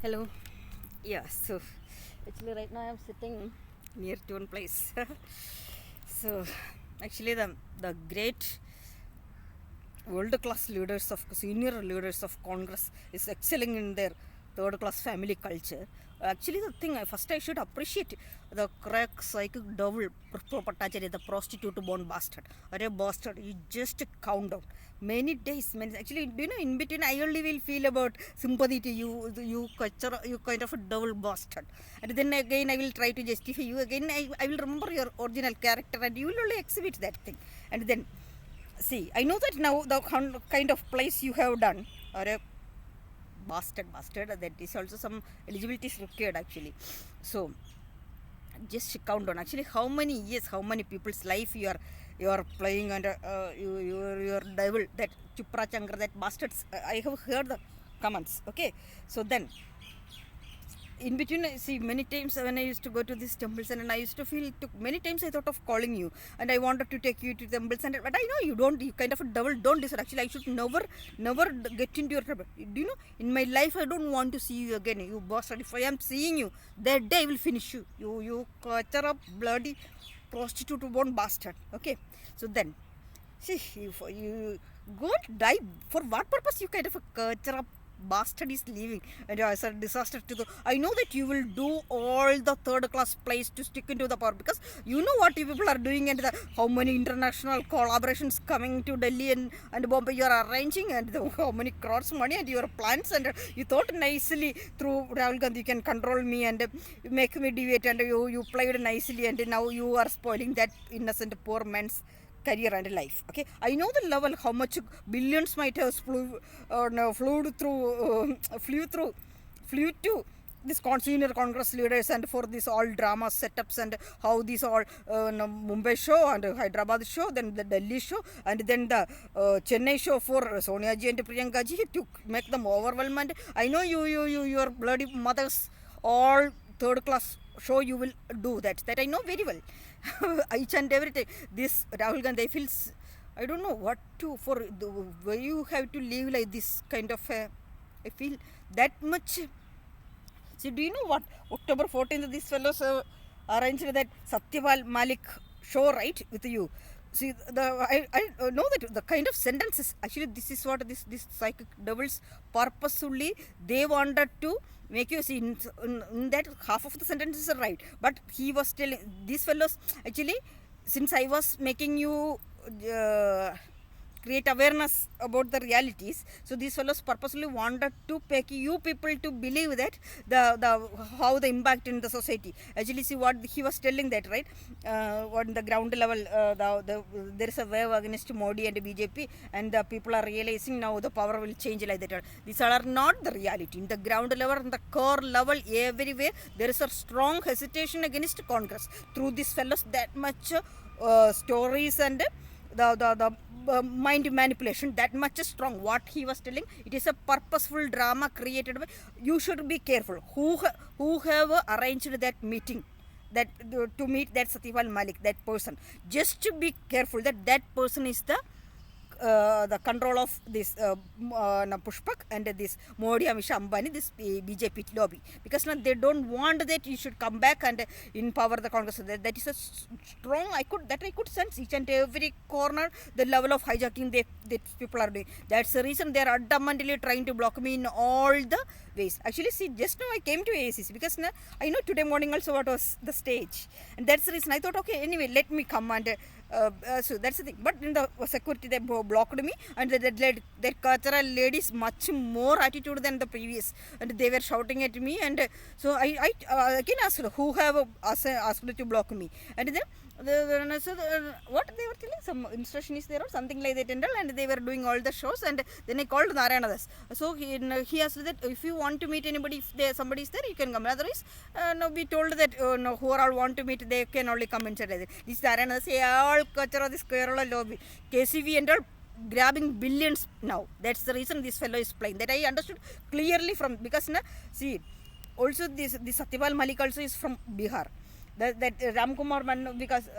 Hello. Yeah, so actually right now I'm sitting near to one place. So actually the great world class leaders of senior leaders of Congress is excelling in their third class family culture. Actually, the thing first I should appreciate the crack psychic devil the prostitute born bastard. Or a bastard, you just count down many days. Actually, do you know, in between I only will feel about sympathy to you, you kind of a devil bastard. And then again I will try to justify you. Again I will remember your original character and you will only exhibit that thing. And then see, I know that now the kind of place you have done, or a bastard, that is also some eligibility is required actually. So just count on actually how many years, how many people's life you are playing under your devil, that Chupra Chankar, that bastards. I have heard the comments. Okay, so then in between, I see many times when I used to go to these temples, and I used to feel many times I thought of calling you, and I wanted to take you to temples, but I know you don't. You kind of a devil. Don't listen. Actually, I should never get into your trouble. Do you know? In my life, I don't want to see you again. You bastard. If I am seeing you, that day I will finish you. You culture up bloody prostitute born bastard. Okay. So then, see, you go and die. For what purpose? You kind of a culture up bastard is leaving, and as a disaster to the. I know that you will do all the third class place to stick into the power, because you know what you people are doing, and how many international collaborations coming to Delhi and Bombay you are arranging, and how many crores money and your plans, and you thought nicely through Rahul Gandhi you can control me and make me deviate, and you played nicely, and now you are spoiling that innocent poor man's career and life. Okay, I know the level, how much billions might have flew to this senior Congress leaders, and for this all drama setups, and how these all Mumbai show and Hyderabad show, then the Delhi show, and then the Chennai show for Sonia ji and Priyanka ji to make them overwhelmed. I know your bloody mothers all third class show you will do that I know very well. Each and every time this Rahul Gandhi feels, I don't know what to, for the way you have to live like this kind of I feel that much. See, do you know what October 14th these fellows arranged that Satyapal Malik show, right, with you? See, I know that the kind of sentences, actually this is what this psychic devils purposefully they wanted to make you see in that half of the sentences are right, but he was telling these fellows actually, since I was making you create awareness about the realities, so these fellows purposely wanted to make you people to believe that the how the impact in the society. Actually, see what he was telling that, right, on the ground level, there is a wave against Modi and BJP, and the people are realizing now the power will change like that. These are not the reality. In the ground level, in the core level, everywhere there is a strong hesitation against Congress through these fellows. That much stories and the mind manipulation, that much strong. What he was telling, it is a purposeful drama created by. You should be careful who have arranged that meeting, that to meet that Satyapal Malik, that person. Just to be careful that person is the control of this Pushpak and this Modi-AmitShah-Ambani, this BJP lobby, because now they don't want that you should come back and empower the Congress. That is a strong. I could sense each and every corner the level of hijacking that people are doing. That's the reason they are adamantly trying to block me in all the ways. Actually, see, just now I came to ACC because now I know today morning also what was the stage, and that's the reason I thought, okay, anyway, let me come and. So that's the thing. But in the security, they blocked me, and that cultural ladies much more attitude than the previous, and they were shouting at me, and so I again asked who have asked to block me, and then what they were telling, some instruction is there or something like that, and they were doing all the shows, and then I called Narayana Das. So he asked that if you want to meet anybody, if somebody is there, you can come. Otherwise, no, we told that no, who all want to meet, they can only come inside. This Narayana Das, all culture of this Kerala lobby, KCV and all grabbing billions now. That's the reason this fellow is playing. That I understood clearly from, because see, also this Satyapal Malik also is from Bihar. that Ramkumar Mannu, because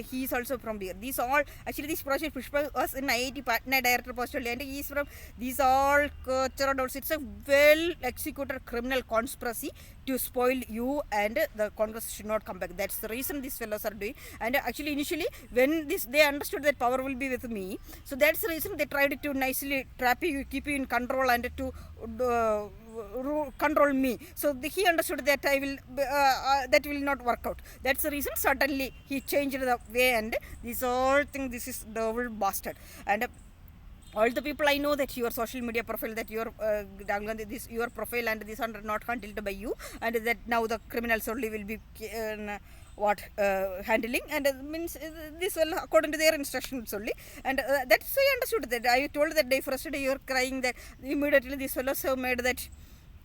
he is also from here. These all, actually this project Pushpa was in IIT Patna director post only, and he is from, these all cultural adults. It's a well executed criminal conspiracy to spoil you, and the Congress should not come back. That's the reason these fellows are doing. And actually initially when they understood that power will be with me, so that's the reason they tried to nicely trap you, keep you in control, and to control me. So he understood that that will not work out. That's the reason suddenly he changed the way, and this all thing, this is double bastard. And all the people I know that your social media profile, that your this your profile and this are not handled by you, and that now the criminals only will be handling, and means this will according to their instructions only. And that's why I understood that. I told that day, first day you are crying, that immediately these fellows have made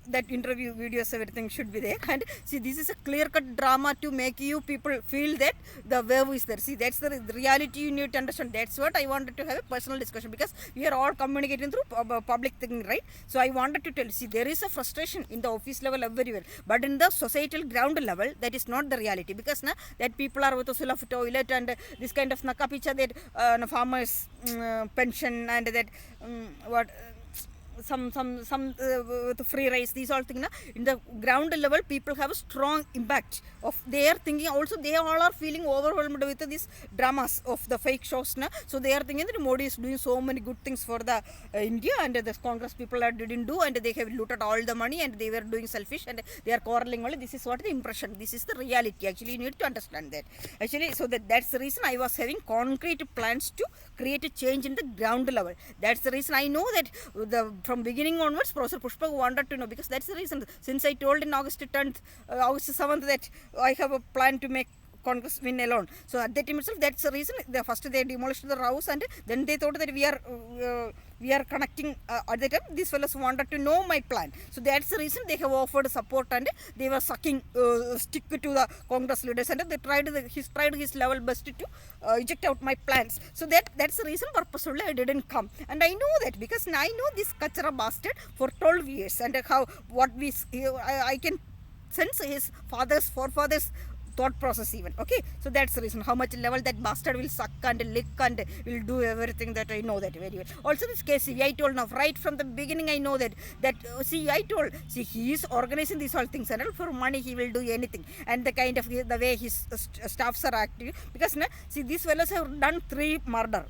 that interview videos, everything should be there. And see, this is a clear cut drama to make you people feel that the wave is there. See, that's the reality you need to understand. That's what I wanted to have a personal discussion, because we are all communicating through public thing, right? So I wanted to tell, see, there is a frustration in the office level everywhere, but in the societal ground level, that is not the reality, because that people are with a full of toilet and this kind of nakapicha, that farmers pension, and that some the free rice, these all things in the ground level, people have a strong impact of their thinking. Also they all are feeling overwhelmed with these dramas of the fake shows so they are thinking that Modi is doing so many good things for the India, and the Congress people didn't do, and they have looted all the money, and they were doing selfish, and they are quarreling only. This is what the impression, this is the reality. Actually you need to understand that. Actually, so that's the reason I was having concrete plans to create a change in the ground level. That's the reason I know that from beginning onwards, Professor Pushpak wanted to know, because that's the reason. Since I told in August 10th, August 7th that I have a plan to make Congress win alone. So at that time itself, that's the reason. First they demolished the house, and then they thought that we are connecting. At that time, these fellows wanted to know my plan. So that's the reason they have offered support, and they were sucking stick to the Congress leaders, and they tried his level best to eject out my plans. So that's the reason purposefully I didn't come. And I know that, because I know this Kachara bastard for 12 years, and I can sense his forefathers thought process even. Okay, so that's the reason how much level that bastard will suck and lick and will do everything, that I know that very well. Also this case, I told now right from the beginning, I know that he is organizing these all things, and for money he will do anything, and the kind of the way his staffs are acting, because see, these fellows have done 3 murder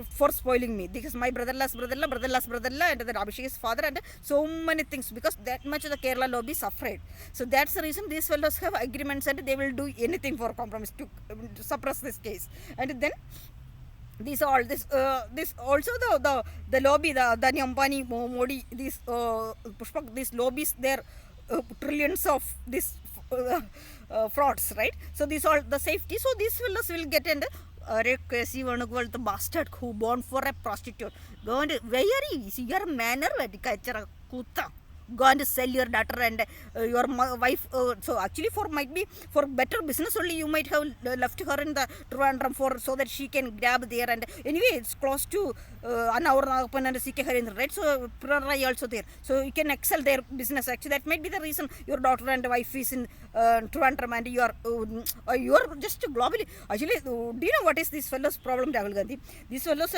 for spoiling me, because my brother-in-law's brother-in-law, and the Abhishek's father, and so many things, because that much the Kerala lobby is afraid. So that's the reason these fellows have agreements, and they will do anything for compromise to suppress this case. And then this also the lobby, the Adani, Ambani, Modi, this Pushpak, these lobbies, there trillions of this frauds, right? So these all the safety, so these fellows will get in the bastard who born for a prostitute. Go and where is your manner? Go and sell your daughter and your wife. So actually might be for better business only, you might have left her in the Trivandrum so that she can grab there. And anyway, it's close to an hour and CK, right? So Prarai also there, so you can excel their business. Actually that might be the reason your daughter and wife is in Trivandrum, and you are just globally. Actually, do you know what is this fellow's problem, Rahul Gandhi? These fellows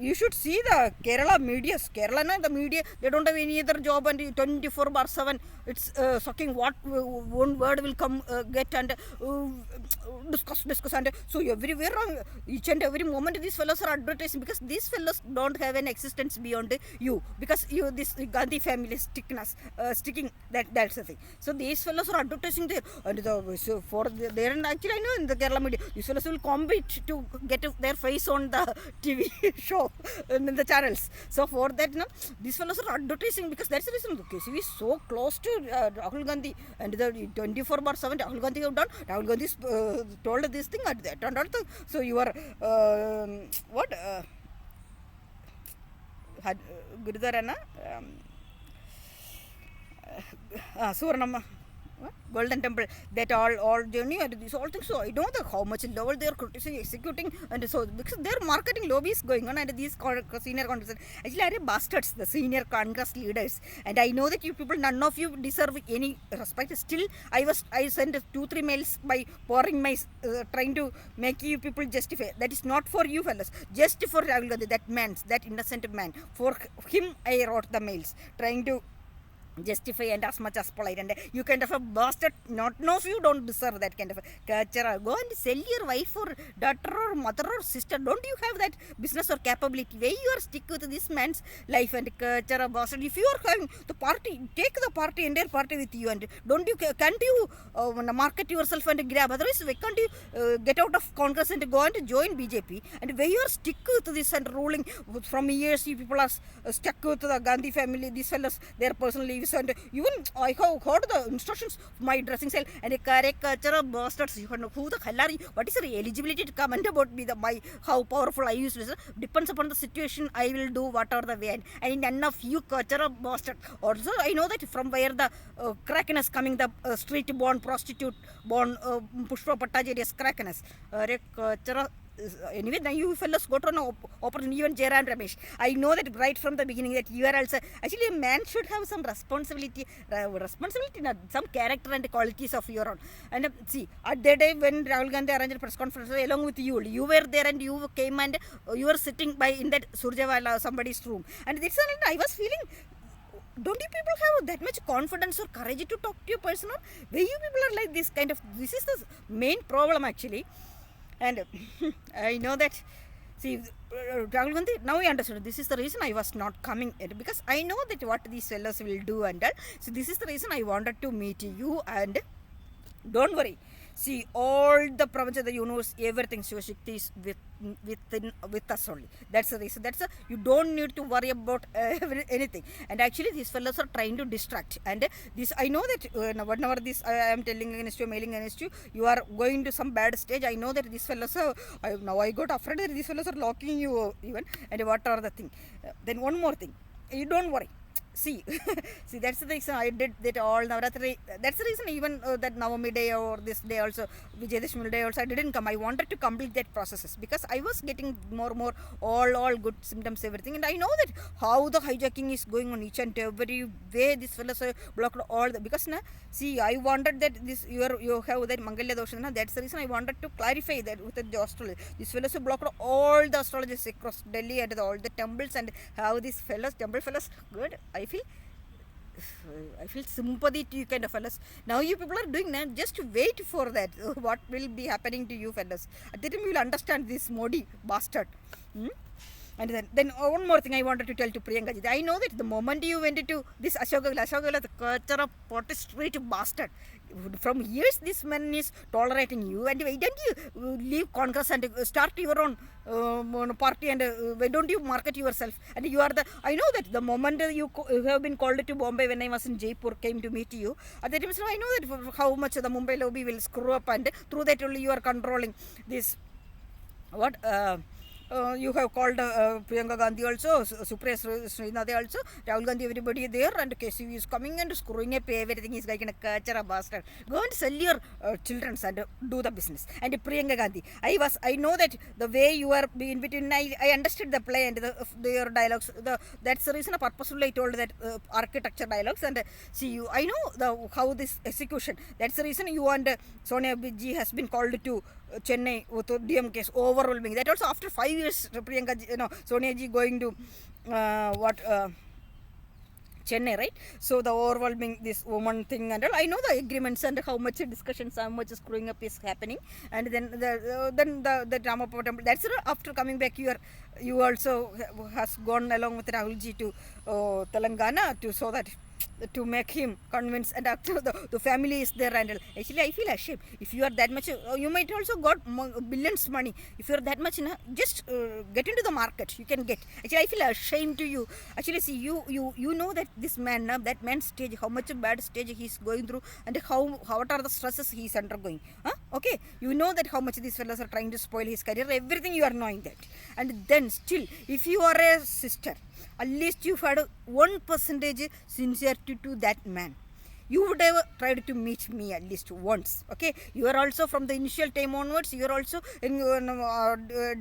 you should see the Kerala media. The media, they don't have any other job, and 24/7 it's sucking what one word will come get and discuss, and so everywhere, each and every moment these fellows are advertising, because these fellows don't have an existence beyond you, because this Gandhi family sticking, that's the thing. So these fellows are advertising there, and there, and actually I know in the Kerala media, these fellows will compete to get their face on the TV show in the channels. So for that, these fellows are advertising, because that's the reason. KCV is so close to Rahul Gandhi, and the 24/7 Rahul Gandhi have done. Rahul Gandhi told this thing and that and all. So you are what had Gurudharana Suvarnamma Golden Temple, that all journey and these all things. So I know how much level they are criticizing, executing, and so because their marketing lobby is going on, and these senior Congress actually are bastards, the senior Congress leaders, and I know that you people, none of you deserve any respect. Still, I sent 2-3 mails by pouring my trying to make you people justify. That is not for you fellas, just for Rahul Gandhi, that innocent man. For him, I wrote the mails trying to justify and as much as polite, and you kind of a bastard, not know if you don't deserve that kind of a culture. Go and sell your wife or daughter or mother or sister. Don't you have that business or capability? Why you are stick with this man's life and culture, bastard? If you are having the party, take the party, entire party with you, and don't you, can't you market yourself and grab? Otherwise, why can't you get out of Congress and go and join BJP? And why you are stick with this and ruling from years? You people are stuck with the Gandhi family. These fellas, their personal lives, and even I have heard the instructions of my dressing style and a caricature bastards. You know who the hell are you? What is your eligibility to comment about me? How powerful I use this depends upon the situation. I will do whatever the way, and none of you culture bastard. Also, I know that from where the crackness coming, the street born prostitute born Pushpak-PM-Modi-AmitShah-BJP crackness. Anyway, now you fellas go to an open, even Jera and Ramesh. I know that right from the beginning that you are also, actually a man should have some responsibility, not some character and qualities of your own. And see, at that day when Rahul Gandhi arranged a press conference along with you were there, and you came and you were sitting by in that Surjawala somebody's room, and this I was feeling, don't you people have that much confidence or courage to talk to your person? Or why you people are like this kind of, this is the main problem actually. And I know that, see, Rahul Gandhi, now I understood. This is the reason I was not coming, because I know that what these fellows will do, and so this is the reason I wanted to meet you. And don't worry, see, all the province of the universe, everything Shivashakti is with us only. That's the reason. You don't need to worry about anything. And actually, these fellows are trying to distract. And this, I know that whenever this I am telling against you, mailing against you, you are going to some bad stage. I know that these fellows are, now I got afraid that these fellows are locking you even. And what are the thing? Then one more thing, you don't worry. See, that's the reason I did that all Navaratri. That's the reason even that Navami day or this day also, Vijayadashmi day also, I didn't come. I wanted to complete that processes because I was getting more all good symptoms, everything. And I know that how the hijacking is going on each and every way. This fellows blocked all the, because see, I wanted that this you have that Mangalya Dosha. That's the reason I wanted to clarify that with the astrology. These fellows blocked all the astrologists across Delhi and all the temples, and how these fellows, temple fellows, good. I feel sympathy to you kind of fellas. Now you people are doing that. Just wait for that. What will be happening to you fellas? At the time you will understand this Modi bastard. And then one more thing I wanted to tell to Priyanka. I know that the moment you went into this Ashokagala, the culture of Potter Street bastard. From years this man is tolerating you, and why don't you leave Congress and start your own party, and why don't you market yourself? And you are the, I know that the moment you have been called to Bombay when I was in Jaipur, came to meet you, at that time I know that how much the Mumbai lobby will screw up, and through that only you are controlling this, what you have called Priyanka Gandhi also, Supriya, Shrinate also, Rahul Gandhi, everybody there, and KCV is coming and screwing up everything. Is like in a culture of bastard. Go and sell your children and do the business. And Priyanka Gandhi, I know that the way you are in between, I understood the play and their dialogues. That's the reason purposefully I told that architecture dialogues. And see, you, I know how this execution. That's the reason you and Sonia Ji has been called to Chennai with DM case overwhelming. That also after 5 years, Priyanka, Sonia Ji going to Chennai, right? So the overwhelming this woman thing and all. I know the agreements and how much discussions, how much screwing up is happening. And then the drama temple. That's after coming back, you also has gone along with Rahul Ji to Telangana so that to make him convince, and after the family is there, and actually I feel ashamed. If you are that much, you might also got billions money. If you are that much, just get into the market. You can get. Actually, I feel ashamed to you. Actually, see, you know that this man, that man's stage, how much bad stage he is going through, and what are the stresses he is undergoing. Okay, you know that how much these fellows are trying to spoil his career. Everything you are knowing that, and then still, if you are a sister, at least you had 1% sincerity to that man. you would have tried to meet me at least once. Okay, you are also from the initial time onwards, you are also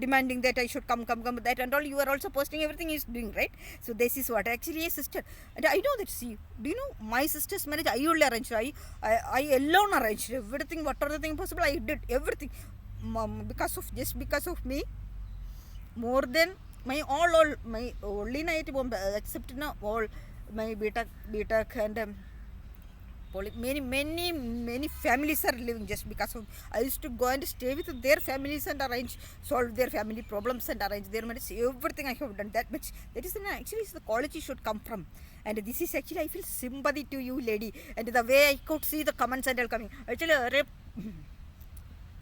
demanding that I should come that and all. You are also posting everything he is doing, right? So this is what actually a sister, and I know that. See, do you know my sister's marriage I only arranged. I alone arranged everything, whatever the thing possible. I did everything because of me. More than my all my only night except all my BTech and many families are living just because of. I used to go and stay with their families and solve their family problems and arrange their marriage. Everything I have done that much. That is actually the quality should come from. And this is actually I feel sympathy to you, lady. And the way I could see the comments and all coming. Actually,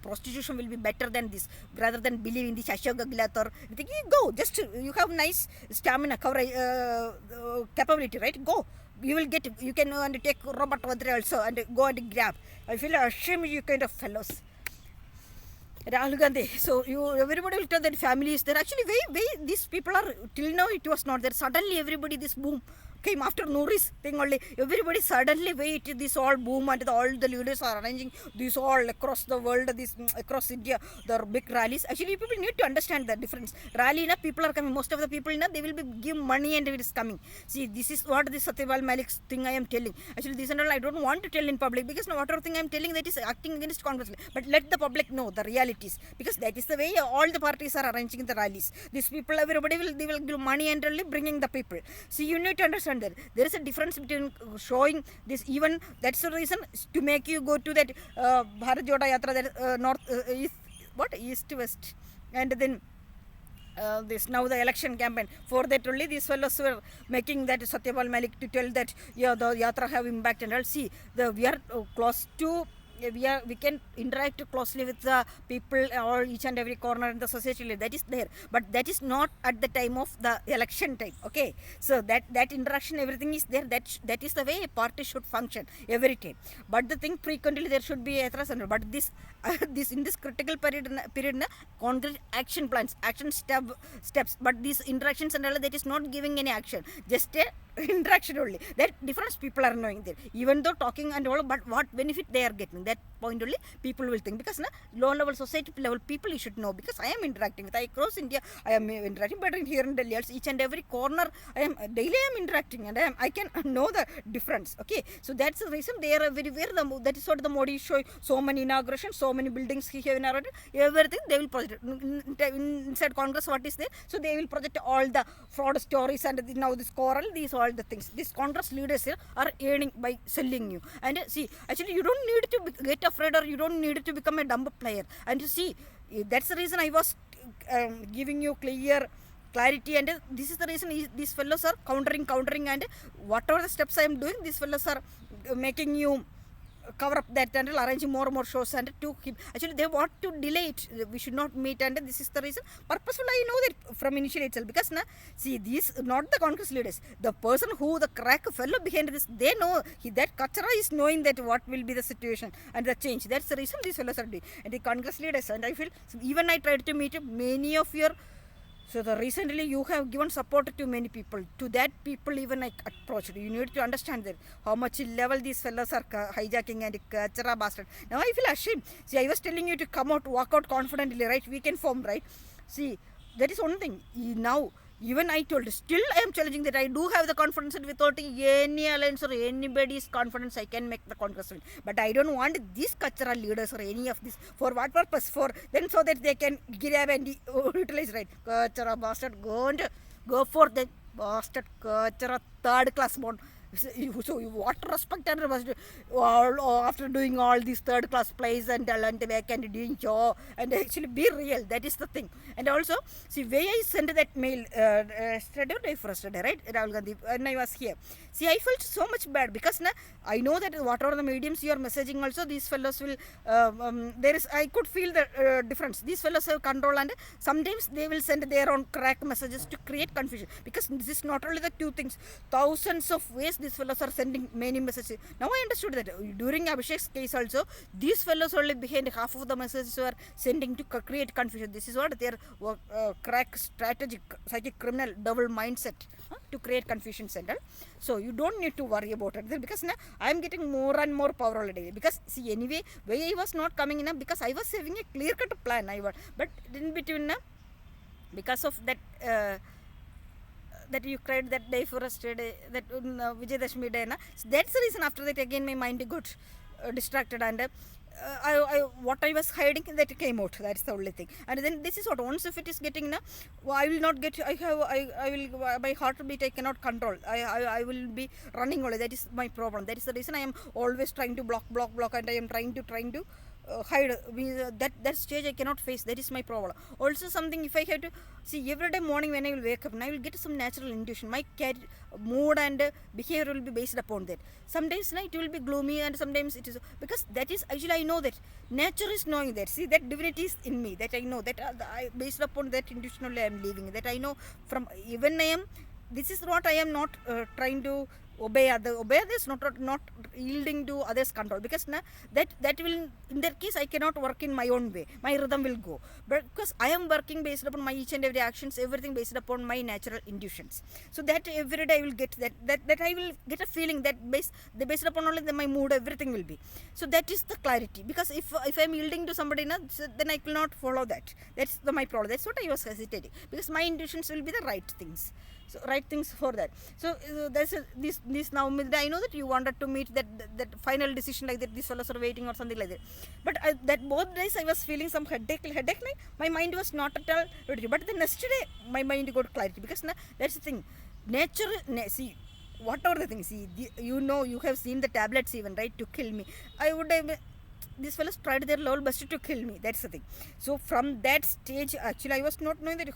prostitution will be better than this, rather than believe in the Shashagagilat or thinking, go, just you have nice stamina, capability, right? Go. You will get, you can take Robert Vadra also and go and grab. I feel ashamed you kind of fellows. Rahul Gandhi. So everybody will tell that family is there. Actually, these people are, till now it was not there. Suddenly everybody, this boom came after Nouri's thing only. Everybody suddenly this all boom and all the leaders are arranging this all across the world, this across India, the big rallies. Actually, people need to understand the difference. Rally, people are coming. Most of the people, they will be give money and it is coming. See, this is what this Satyabal Malik's thing I am telling. Actually, this and all I don't want to tell in public because whatever thing I am telling, that is acting against Congress. But let the public know the realities, because that is the way all the parties are arranging the rallies. These people, everybody they will give money and only bringing the people. See, you need to understand that there is a difference between showing this, even that's the reason to make you go to that Bharat Joda Yatra, that north east west, and then this now the election campaign. For that only these fellows were making that Satyabal Malik to tell that the Yatra have impact and all. See, we are close to. We can interact closely with the people or each and every corner in the society. That is there, but that is not at the time of the election time. Okay, so that interaction, everything is there. That is the way a party should function every time. But the thing, frequently there should be Yathras and but this in this critical period concrete action plans, action steps. But these interactions and all, that is not giving any action. Just a interaction only. That difference people are knowing there. Even though talking and all, but what benefit they are getting, that point only people will think. Because low level society level people you should know, because I am interacting with across India. I am interacting, but here in Delhi, each and every corner I am interacting, and I can know the difference. Okay, so that's the reason they are everywhere. That is what the Modi is showing. So many inaugurations, so many buildings he have inaugurated. Everything they will project inside Congress. What is there? So they will project all the fraud stories and now this coral, these all the things. These Congress leaders here are earning by selling you. And see, actually you don't need to get afraid, or you don't need to become a dumb player. And you see, that's the reason I was giving you clarity, and this is the reason these fellows are countering, and whatever the steps I am doing, these fellows are making you cover up that and arranging more and more shows and to keep. Actually, they want to delay it. We should not meet, and this is the reason. Purposefully, I know that from initially itself, because see, these not the Congress leaders, the person who the crack fellow behind this, they know that Kachara is knowing that what will be the situation and the change. That's the reason these fellows are doing. And the Congress leaders, and I feel even I tried to meet many of your. So recently you have given support to many people. To that people even I approached. You need to understand that how much level these fellows are hijacking and Kachara bastard. Now I feel ashamed. See, I was telling you to come out, walk out confidently, right? We can form, right? See, that is one thing. Now, even I told, still I am challenging that I do have the confidence that without any alliance or anybody's confidence I can make the Congress win. But I don't want these Kachara leaders or any of this. For what purpose? For then so that they can grab and utilize, right? Kachara bastard, go for the bastard Kachara third class bond. So what respect and after doing all these third class plays and back and doing job and actually be real, that is the thing. And also, see, why I sent that mail yesterday, right, Rahul Gandhi, when I was here. See, I felt so much bad because I know that whatever the mediums you are messaging also, these fellows will I could feel the difference. These fellows have control, and sometimes they will send their own crack messages to create confusion, because this is not only the two things, thousands of ways these fellows are sending many messages. Now I understood that during Abhishek's case also, these fellows only behind half of the messages were sending to create confusion. This is what their crack strategic, psychic criminal double mindset to create confusion center. So you don't need to worry about it because now I am getting more and more power already. Because see, anyway, why I was not coming in because I was having a clear cut plan. But in between because of that that you cried that day for yesterday, that Vijayadashmi day, so that's the reason. After that again my mind got distracted and what I was hiding, that came out. That's the only thing. And then this is what, once if it is getting I will not get, I will, my heartbeat I cannot control. I will be running only. That is my problem. That is the reason I am always trying to block, and I am trying to hide. That stage I cannot face. That is my problem. Also something, if I have to see every day morning when I will wake up and I will get some natural intuition. My mood and behavior will be based upon that. Sometimes it will be gloomy and sometimes it is, because that is actually I know that nature is knowing that. See, that divinity is in me, that I know that I, based upon that intuition only I am living. That I know from even I am. This is what I am not trying to obey others, not yielding to others' control, because that will, in that case I cannot work in my own way. My rhythm will go, but because I am working based upon my each and every actions, everything based upon my natural intuitions. So that every day I will get that I will get a feeling that based upon only my mood, everything will be. So that is the clarity, because if I am yielding to somebody then I will not follow that. That's my problem. That's what I was hesitating, because my intuitions will be the right things. So right things for that. So there's this now. I know that you wanted to meet that final decision, like that these fellows are waiting or something like that. But that both days I was feeling some headache. My mind was not at all ready. But the next day my mind got clarity, because that's the thing. Nature, see, whatever the thing. See, you have seen the tablets even, right, to kill me. I would have. These fellows tried their level best to kill me. That's the thing. So from that stage, actually, I was not knowing that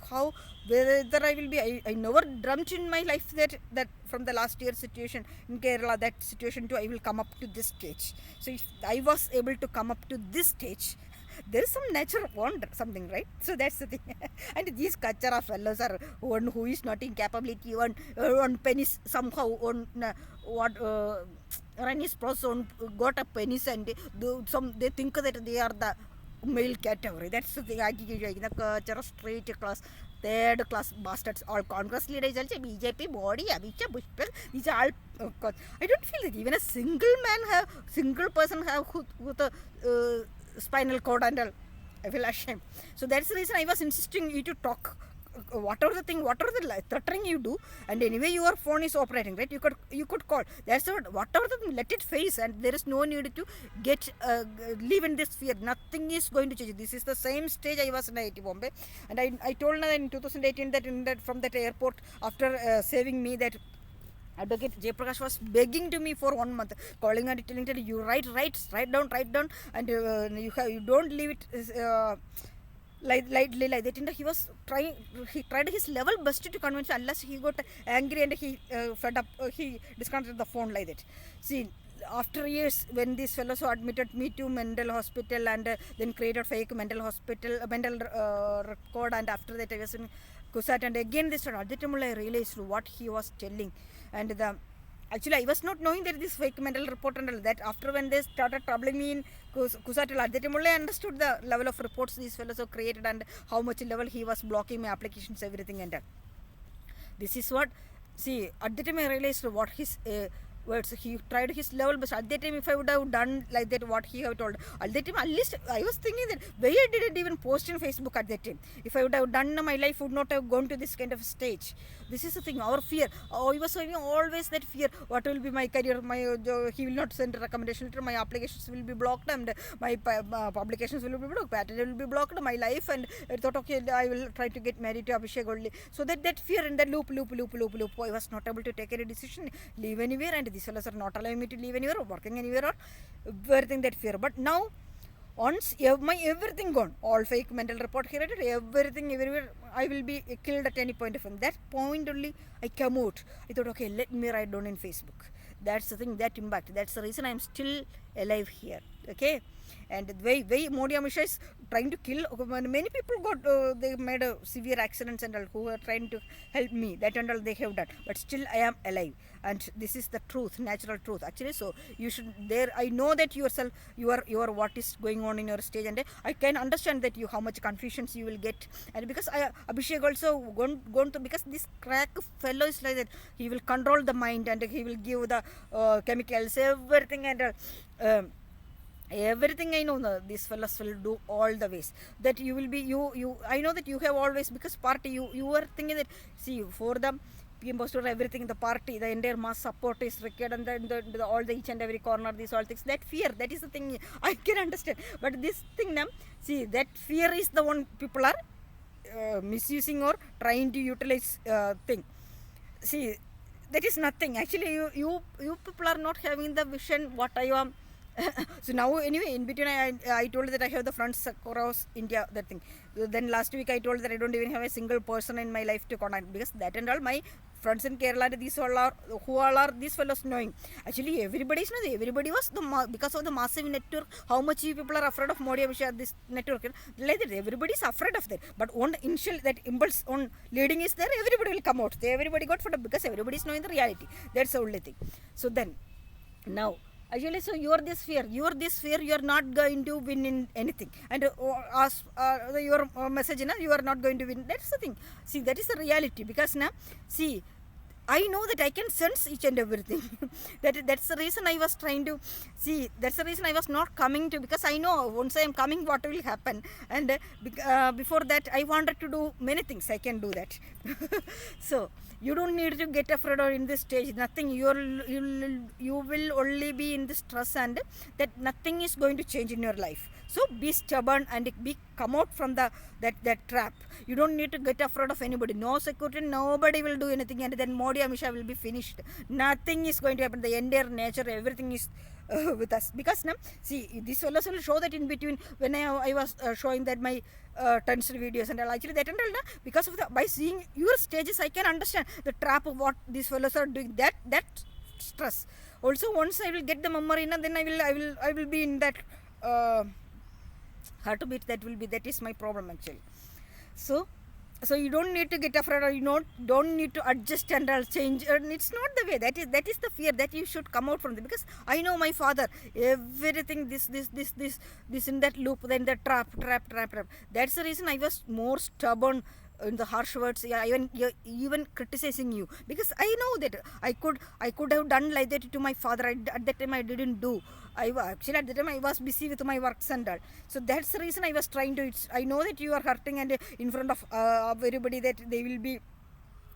whether I will be. I never dreamt in my life that from the last year situation in Kerala, that situation too, I will come up to this stage. So if I was able to come up to this stage, there is some natural wonder, something, right? So that's the thing. And these Kachara fellows are one who is not in capability, one penis somehow, on Rani's person got a penis, and they think that they are the male category. That's the thing. The Kachara straight class, third class bastards, all Congress leaders, also BJP, Modi, AmitShah-BJP. These are all. I don't feel that even a single person have with a spinal cord and all. I feel ashamed. So that's the reason I was insisting you to talk. Whatever the threatening you do, and anyway your phone is operating, right? You could call. That's whatever the thing, let it face, and there is no need to get live in this fear. Nothing is going to change. This is the same stage I was in IIT Bombay, and I told her in 2018 that from that airport, after saving me, that Advocate Jayaprakash was begging to me for 1 month, calling and telling that you write down, and you don't leave it lightly like that. And he tried his level best to convince, unless he got angry and he fed up, he disconnected the phone like that. See, after years, when these fellows who admitted me to mental hospital and then created fake mental record, and after that I was in Kusat, and again this at that time I realized what he was telling, and actually I was not knowing that this fake mental report and all that. After when they started troubling me in Kusat, at that time I understood the level of reports these fellows have created and how much level he was blocking my applications, everything, and this is what, see, at the time I realized what his words. He tried his level best. At that time, if I would have done like that, what he have told, at that time, at least I was thinking that why I didn't even post in Facebook at that time. If I would have done, my life would not have gone to this kind of stage. This is the thing, our fear. I was having always that fear. What will be my career? He will not send a recommendation letter. My applications will be blocked, and my publications will be blocked. Patent will be blocked. My life, and I thought, okay, I will try to get married to Abhishek only. So that fear in the loop. I was not able to take any decision, live anywhere, and these fellows are not allowing me to live anywhere or working anywhere or everything, that fear. But now, once my everything gone, all fake mental report here, everything everywhere, I will be killed at any point. From that point only, I come out. I thought, okay, let me write down in Facebook. That's the thing, that impact. That's the reason I am still alive here. okay. And the way Modi Amit-Shah is trying to kill, many people got, they made severe accidents and all, who are trying to help me, that and all they have done, but still I am alive, and this is the truth, natural truth actually. So you should, there, I know that yourself, your what is going on in your stage, and I can understand that you, how much confusions you will get. And because Abhishek also gone to, because this crack fellow is like that, he will control the mind and he will give the chemicals, everything, and everything. I know these fellows will do all the ways that you will be, you I know that you have always, because party, you were thinking that, see, for the PM post or everything, the party, the entire mass support is required, and then the all the each and every corner, these all things, that fear, that is the thing I can understand. But this thing now, see, that fear is the one people are misusing or trying to utilize thing. See, that is nothing actually. You people are not having the vision what I am. So now anyway, in between I told that I have the fronts across India, that thing. Then last week I told that I don't even have a single person in my life to contact, because that and all my friends in Kerala, these all are, who all are these fellows knowing. Actually everybody is knowing, everybody was because of the massive network, how much you people are afraid of Modi Amit-Shah, this network, like that, everybody is afraid of that. But on initial, that impulse on leading is there, everybody will come out, everybody got fed up, because everybody is knowing the reality. That's the only thing. So then now actually, so you are this fear, you are not going to win in anything, and your message, you are not going to win. That's the thing. See, that is the reality, because now, see, I know that I can sense each and everything. That's the reason I was trying to see. That's the reason I was not coming to, because I know once I am coming, what will happen. And before that, I wanted to do many things. I can do that. So you don't need to get afraid or in this stage. Nothing. You will only be in this stress, and that nothing is going to change in your life. So be stubborn and come out from that trap. You don't need to get afraid of anybody. No security, nobody will do anything, and then Modi Amit-Shah will be finished. Nothing is going to happen. The entire nature, everything is with us. Because now, see, this fellows will show that in between, when I was showing that my tensed videos and all, actually that and all, because of by seeing your stages, I can understand the trap of what these fellows are doing. That stress. Also, once I will get the memory, then I will be in that heartbeat. That is my problem actually. So you don't need to get afraid, or you don't need to adjust and change. It's not the way. That is the fear that you should come out from. Because I know my father, everything this in that loop, then the trap. That's the reason I was more stubborn in the harsh words, even criticizing you, because I know that I could have done like that to my father. At that time I didn't do. Actually at that time I was busy with my works and all. So that's the reason I was trying to. I know that you are hurting, and in front of everybody, that they will be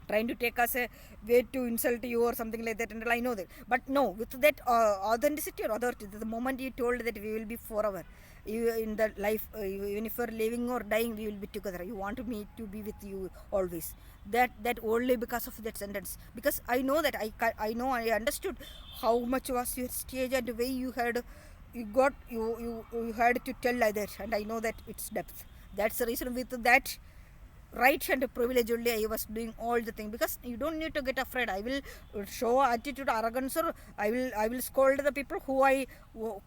trying to take us a way to insult you or something like that, and I know that. But no, with that authenticity or authority, the moment you told that we will be forever, in the life, even if we're living or dying, we will be together. You want me to be with you always. That only because of that sentence. Because I know that I understood how much was your stage and the way you had to tell like that, and I know that it's depth. That's the reason. With that right and privilege only I was doing all the thing, because you don't need to get afraid. I will show attitude, arrogance, or I will scold the people who I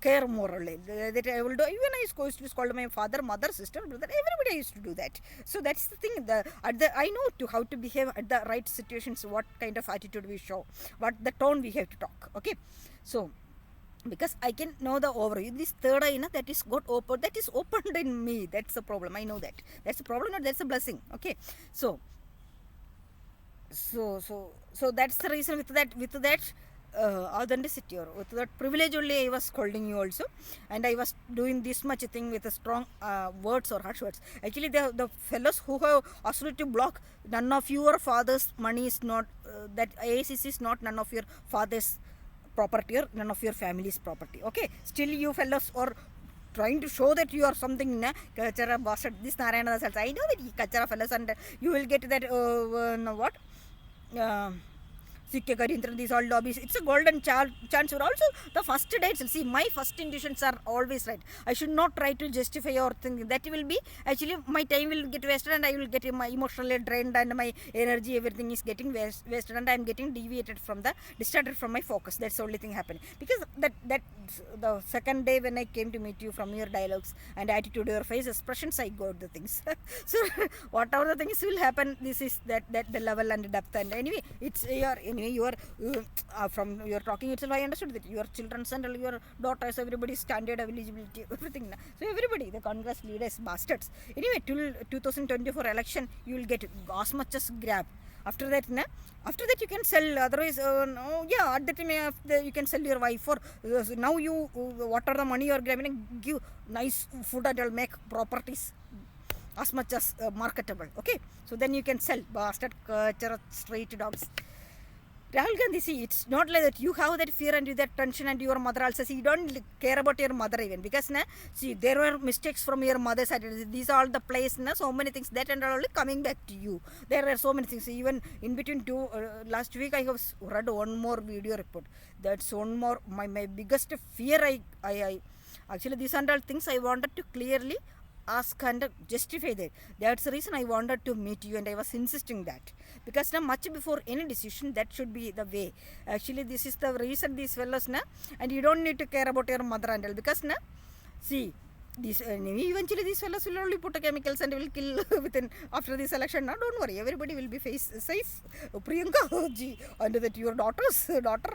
care morally. That I will do. Even I used to scold my father, mother, sister, brother. Everybody used to do that. So that's the thing. I know how to behave at the right situations. What kind of attitude we show, what the tone we have to talk. Okay, so. Because I can know the overview. This third eye, that is got open. That is opened in me. That's the problem. I know that. That's the problem, or that's a blessing. Okay. So that's the reason. With that authenticity, or with that privilege only, I was scolding you also, and I was doing this much thing with a strong words or harsh words. Actually, the fellows who have asked you to block, none of your father's money is not that AICC is not none of your father's property or none of your family's property. Okay, still you fellows are trying to show that you are something. Kachara bastard, this Narayana Das. I know that Kachara fellows, and you will get that what CK Karindran, these all lobbies. It's a golden chance. Or also the first dates. See, my first intuitions are always right. I should not try to justify or think. That will be actually my time will get wasted and I will get emotionally drained and my energy, everything is getting wasted and I am getting distracted from my focus. That's the only thing happening. Because that the second day when I came to meet you, from your dialogues and attitude, your face expressions, I got the things. So whatever the things will happen, this is that the level and depth. And anyway, it's your from your talking itself, I understood that your children and your daughters, everybody's standard eligibility, everything. So everybody, the Congress leaders, bastards. Anyway, till 2024 election, you will get as much as grab. After that you can sell. Otherwise, at that time you can sell your wife for. Now you what are the money you are grabbing? Give nice food and you'll make properties as much as marketable. Okay, so then you can sell. Bastard straight dogs. Rahul Gandhi, see, it's not like that. You have that fear and that tension, and your mother also. See, you don't care about your mother even, because see, there were mistakes from your mother's side. These are all the place, so many things that and are only coming back to you. There are so many things. Even in between last week I have read one more video report. That's one more my biggest fear. I actually, these are all things I wanted to clearly ask and justify that. That's the reason I wanted to meet you and I was insisting that. Because much before any decision, that should be the way. Actually, this is the reason these fellows, and you don't need to care about your mother and all. Because, see, eventually these fellows will only put chemicals and will kill after this election. Don't worry, everybody will be safe. Priyanka ji, and that your daughter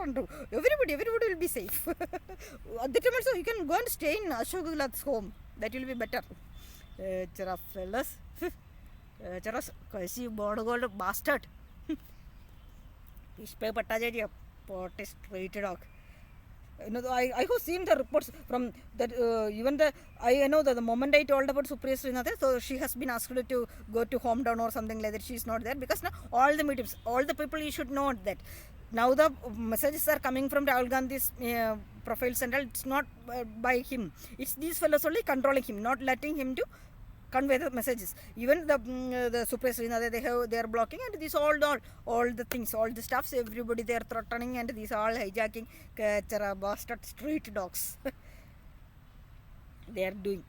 and everybody will be safe. At the time also, you can go and stay in ArshaBharath's home. That will be better. Fellas. Kaisi board bastard. Ish pe patta jaiye pot straight dog. I have seen the reports from that. Even I know that the moment I told about Supriya Shrinate, so she has been asked to go to hometown or something like that. She is not there because all the meetings, all the people, you should know that. Now the messages are coming from Rahul Gandhi's profiles and all. It's not by him. It's these fellows only controlling him, not letting him to convey the messages. Even the Supriya Shrinate, they are blocking, and these all the things, all the stuffs, everybody they are threatening, and these all hijacking bastard street dogs. They are doing.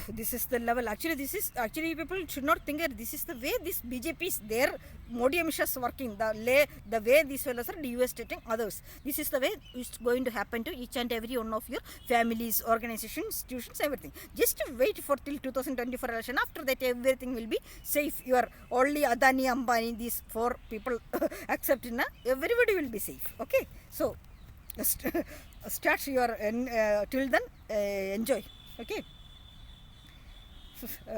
This is the level. Actually, people should not think that this is the way this BJP is there. Modi-AmitShah is working. The way these fellows are devastating others. This is the way it's going to happen to each and every one of your families, organizations, institutions, everything. Just wait for till 2024 election. After that, everything will be safe. You are only Adani, Ambani, these four people except everybody will be safe. Okay, so start your till then enjoy. Okay. I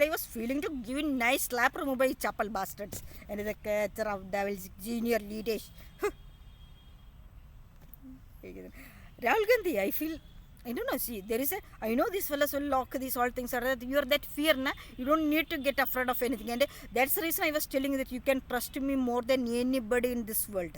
was feeling to give a nice slap from by chapel bastards and the catcher of devil's junior leaders. Rahul Gandhi, I feel, I don't know, see, I know these fellows will lock these all things, you are that fear, you don't need to get afraid of anything, and that's the reason I was telling you that you can trust me more than anybody in this world.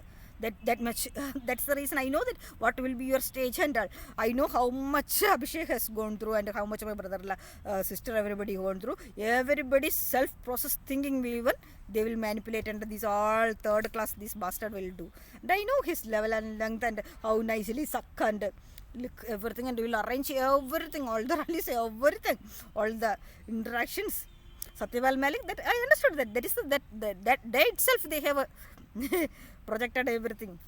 That much. That's the reason I know that what will be your stage and all. I know how much Abhishek has gone through and how much my brother, sister, everybody gone through. Everybody's self-process thinking even they will manipulate, and these all third class this bastard will do. And I know his level and length and how nicely suck and look everything, and will arrange everything, all the rallies, everything, all the interactions. Satyabal Malik, that I understood that is that day itself they have projected everything.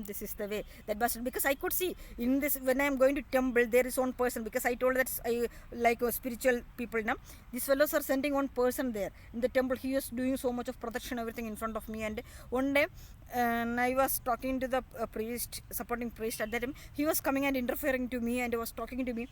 This is the way that bastard, because I could see in this when I am going to temple there is one person, because I told that I like spiritual people now. These fellows are sending one person there in the temple. He was doing so much of protection, everything in front of me, and one day I was talking to the priest, supporting priest at that time. He was coming and interfering to me and was talking to me.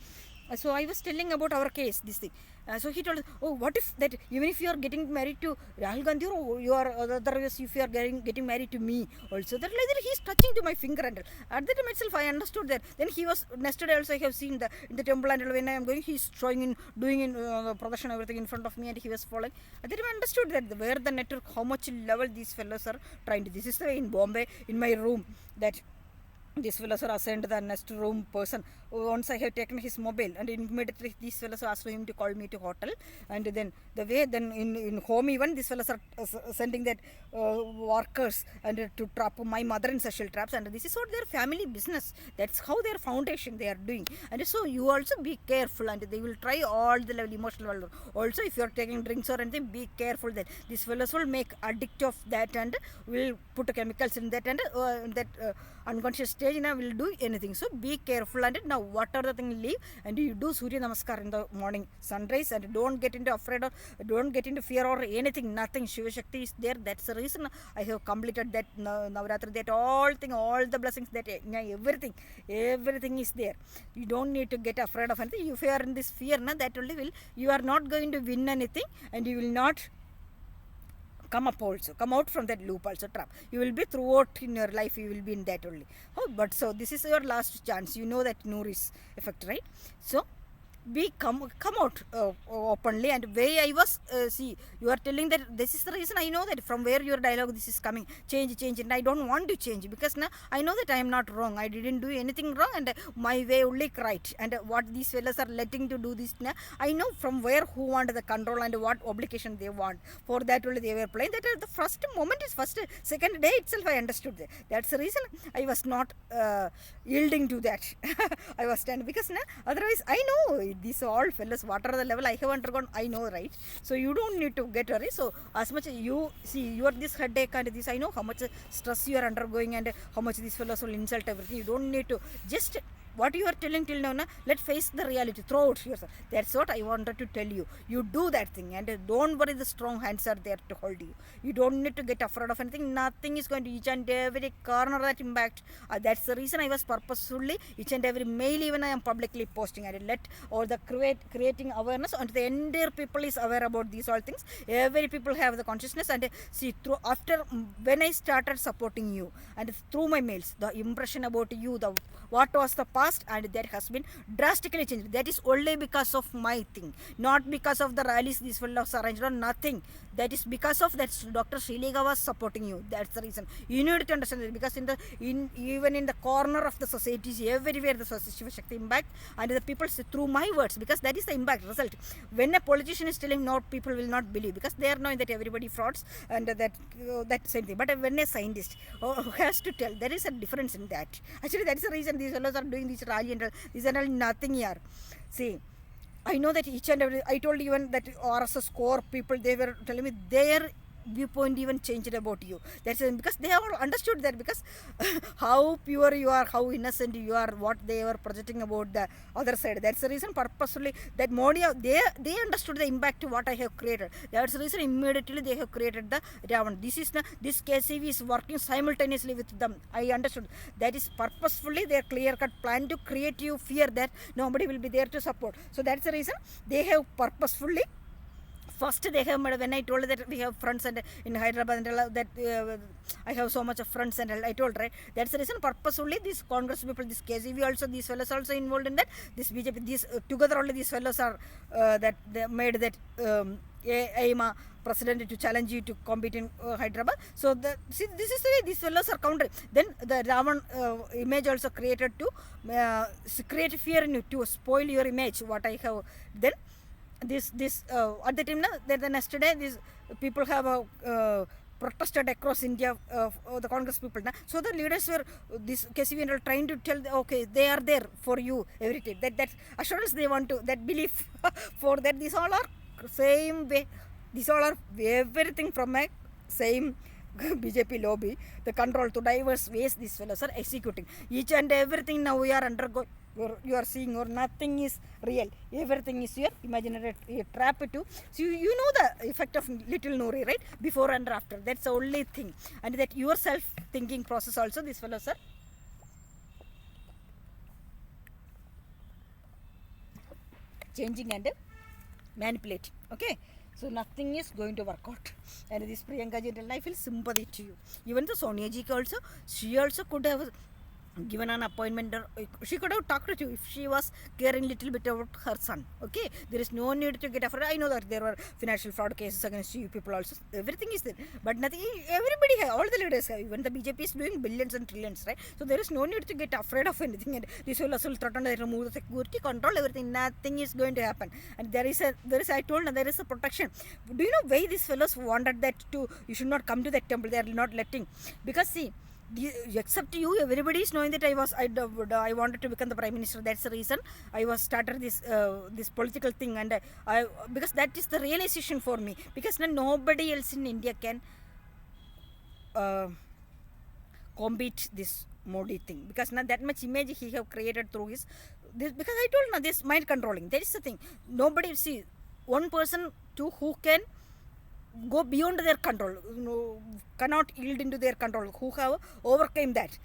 So I was telling about our case, this thing. So he told, oh, what if that even if you are getting married to Rahul Gandhi, or you are otherwise if you are getting married to me also, that like that he is touching to my finger, and at that time itself I understood that. Then he was yesterday also I have seen in the temple, and when I am going, he is doing production everything in front of me, and he was following. At that time I understood that where the network, how much level these fellows are trying to. This is the way in Bombay, in my room, that These fellows are assigned the next room person. Once I have taken his mobile, and immediately these fellows asked him to call me to hotel. And then the way then in home even these fellows are sending that workers and to trap my mother in social traps. And this is what their family business. That's how their foundation they are doing. And so you also be careful, and they will try all the level emotional level. Also, if you are taking drinks or anything, be careful that these fellows will make addict of that and will put chemicals in that and that unconscious stage and will do anything. So be careful, and now whatever the thing leave, and you do Surya Namaskar in the morning sunrise, and don't get into afraid or don't get into fear or anything, nothing. Shiva Shakti is there. That's the reason I have completed that Navaratri, that all the blessings, that everything is there. You don't need to get afraid of anything. If you are in this fear, that only will, you are not going to win anything, and you will not come out from that loop also, trap. You will be throughout in your life, you will be in that only. But so this is your last chance. You know that Nouri's effect, right? So come out openly. And way I was see, you are telling that this is the reason. I know that from where your dialogue this is coming, change, and I don't want to change, because now I know that I am not wrong. I didn't do anything wrong, and my way only right. And what these fellows are letting to do this now, I know from where who want the control and what obligation they want. For that only they were playing. That the first moment is second day itself I understood that. That's the reason I was not yielding to that. I was standing, because now otherwise I know these all fellows, what are the level I have undergone, I know, right? So you don't need to get worried. So as much you see, you are this headache and this, I know how much stress you are undergoing and how much these fellows will insult everything. You don't need to just what you are telling till now, let's face the reality, throw out yourself. That's what I wanted to tell you. You do that thing, and don't worry, the strong hands are there to hold you. You don't need to get afraid of anything. Nothing is going to each and every corner that impact. That's the reason I was purposefully each and every mail even I am publicly posting, and let all the creating awareness, and the entire people is aware about these all things. Every people have the consciousness, and see, through after when I started supporting you and through my mails, the impression about you, the what was the past, and that has been drastically changed. That is only because of my thing, not because of the rallies these fellows arranged or nothing. That is because of that Dr. Sreelekha was supporting you. That's the reason. You need to understand it, because even in the corner of the societies, everywhere the Shiva Shakti impact, and the people say through my words, because that is the impact result. When a politician is telling no, people will not believe, because they are knowing that everybody frauds and that same thing. But when a scientist has to tell, there is a difference in that. Actually, that is the reason these fellows are doing this rally and these are all nothing here. See, I know that each and every, I told even that RSS core people, they were telling me their viewpoint even changed about you. That's because they have all understood that, because how pure you are, how innocent you are, what they were projecting about the other side. That's the reason purposefully that Modi, they understood the impact of what I have created. That's the reason immediately they have created the Ravan. This KCV is working simultaneously with them. I understood. That is purposefully their clear-cut plan to create you fear that nobody will be there to support. So that's the reason they have purposefully. First they have, when I told that we have friends and in Hyderabad and that I have so much of friends, and I told, right, that's the reason purposefully these Congress people, this KCV also, these fellows also involved in that, this BJP, these together only these fellows are that they made that AIMA president to challenge you to compete in Hyderabad. So see, this is the way these fellows are countering. Then the Ravan image also created to create fear in you, to spoil your image, what I have. Then this at the time, then yesterday these people have protested across India, the Congress people. So the leaders were, this KCV and all, trying to tell, okay, they are there for you every time. That assurance they want to, that belief for that. These all are same way. These all are everything from a same BJP lobby, the control to diverse ways these fellows are executing. Each and everything now we are undergoing, you are seeing, or nothing is real. Everything is your imaginary trap too. So you know the effect of little Nouri, right? Before and after. That's the only thing. And that your self-thinking process also, these fellows are changing and manipulating. Okay? So nothing is going to work out. And this Priyanka ji, I feel sympathy to you. Even the Sonia ji also, she also could have given an appointment, or she could have talked to you if she was caring little bit about her son. Okay, there is no need to get afraid. I know that there were financial fraud cases against you people also, everything is there, but nothing, everybody have, all the leaders have, even the BJP is doing billions and trillions, right? So there is no need to get afraid of anything, and this will also threaten to remove the security, control everything, nothing is going to happen. And there is I told there is a protection. Do you know why these fellows wanted that to, you should not come to that temple, they are not letting, because see, except you, everybody is knowing that I wanted to become the prime minister. That's the reason I was started this political thing, and I, because that is the realization for me, because nobody else in India can compete this Modi thing, because now that much image he have created through his this, because I told this mind controlling, that is the thing. Nobody, see, one person to who can go beyond their control, cannot yield into their control, who have overcome that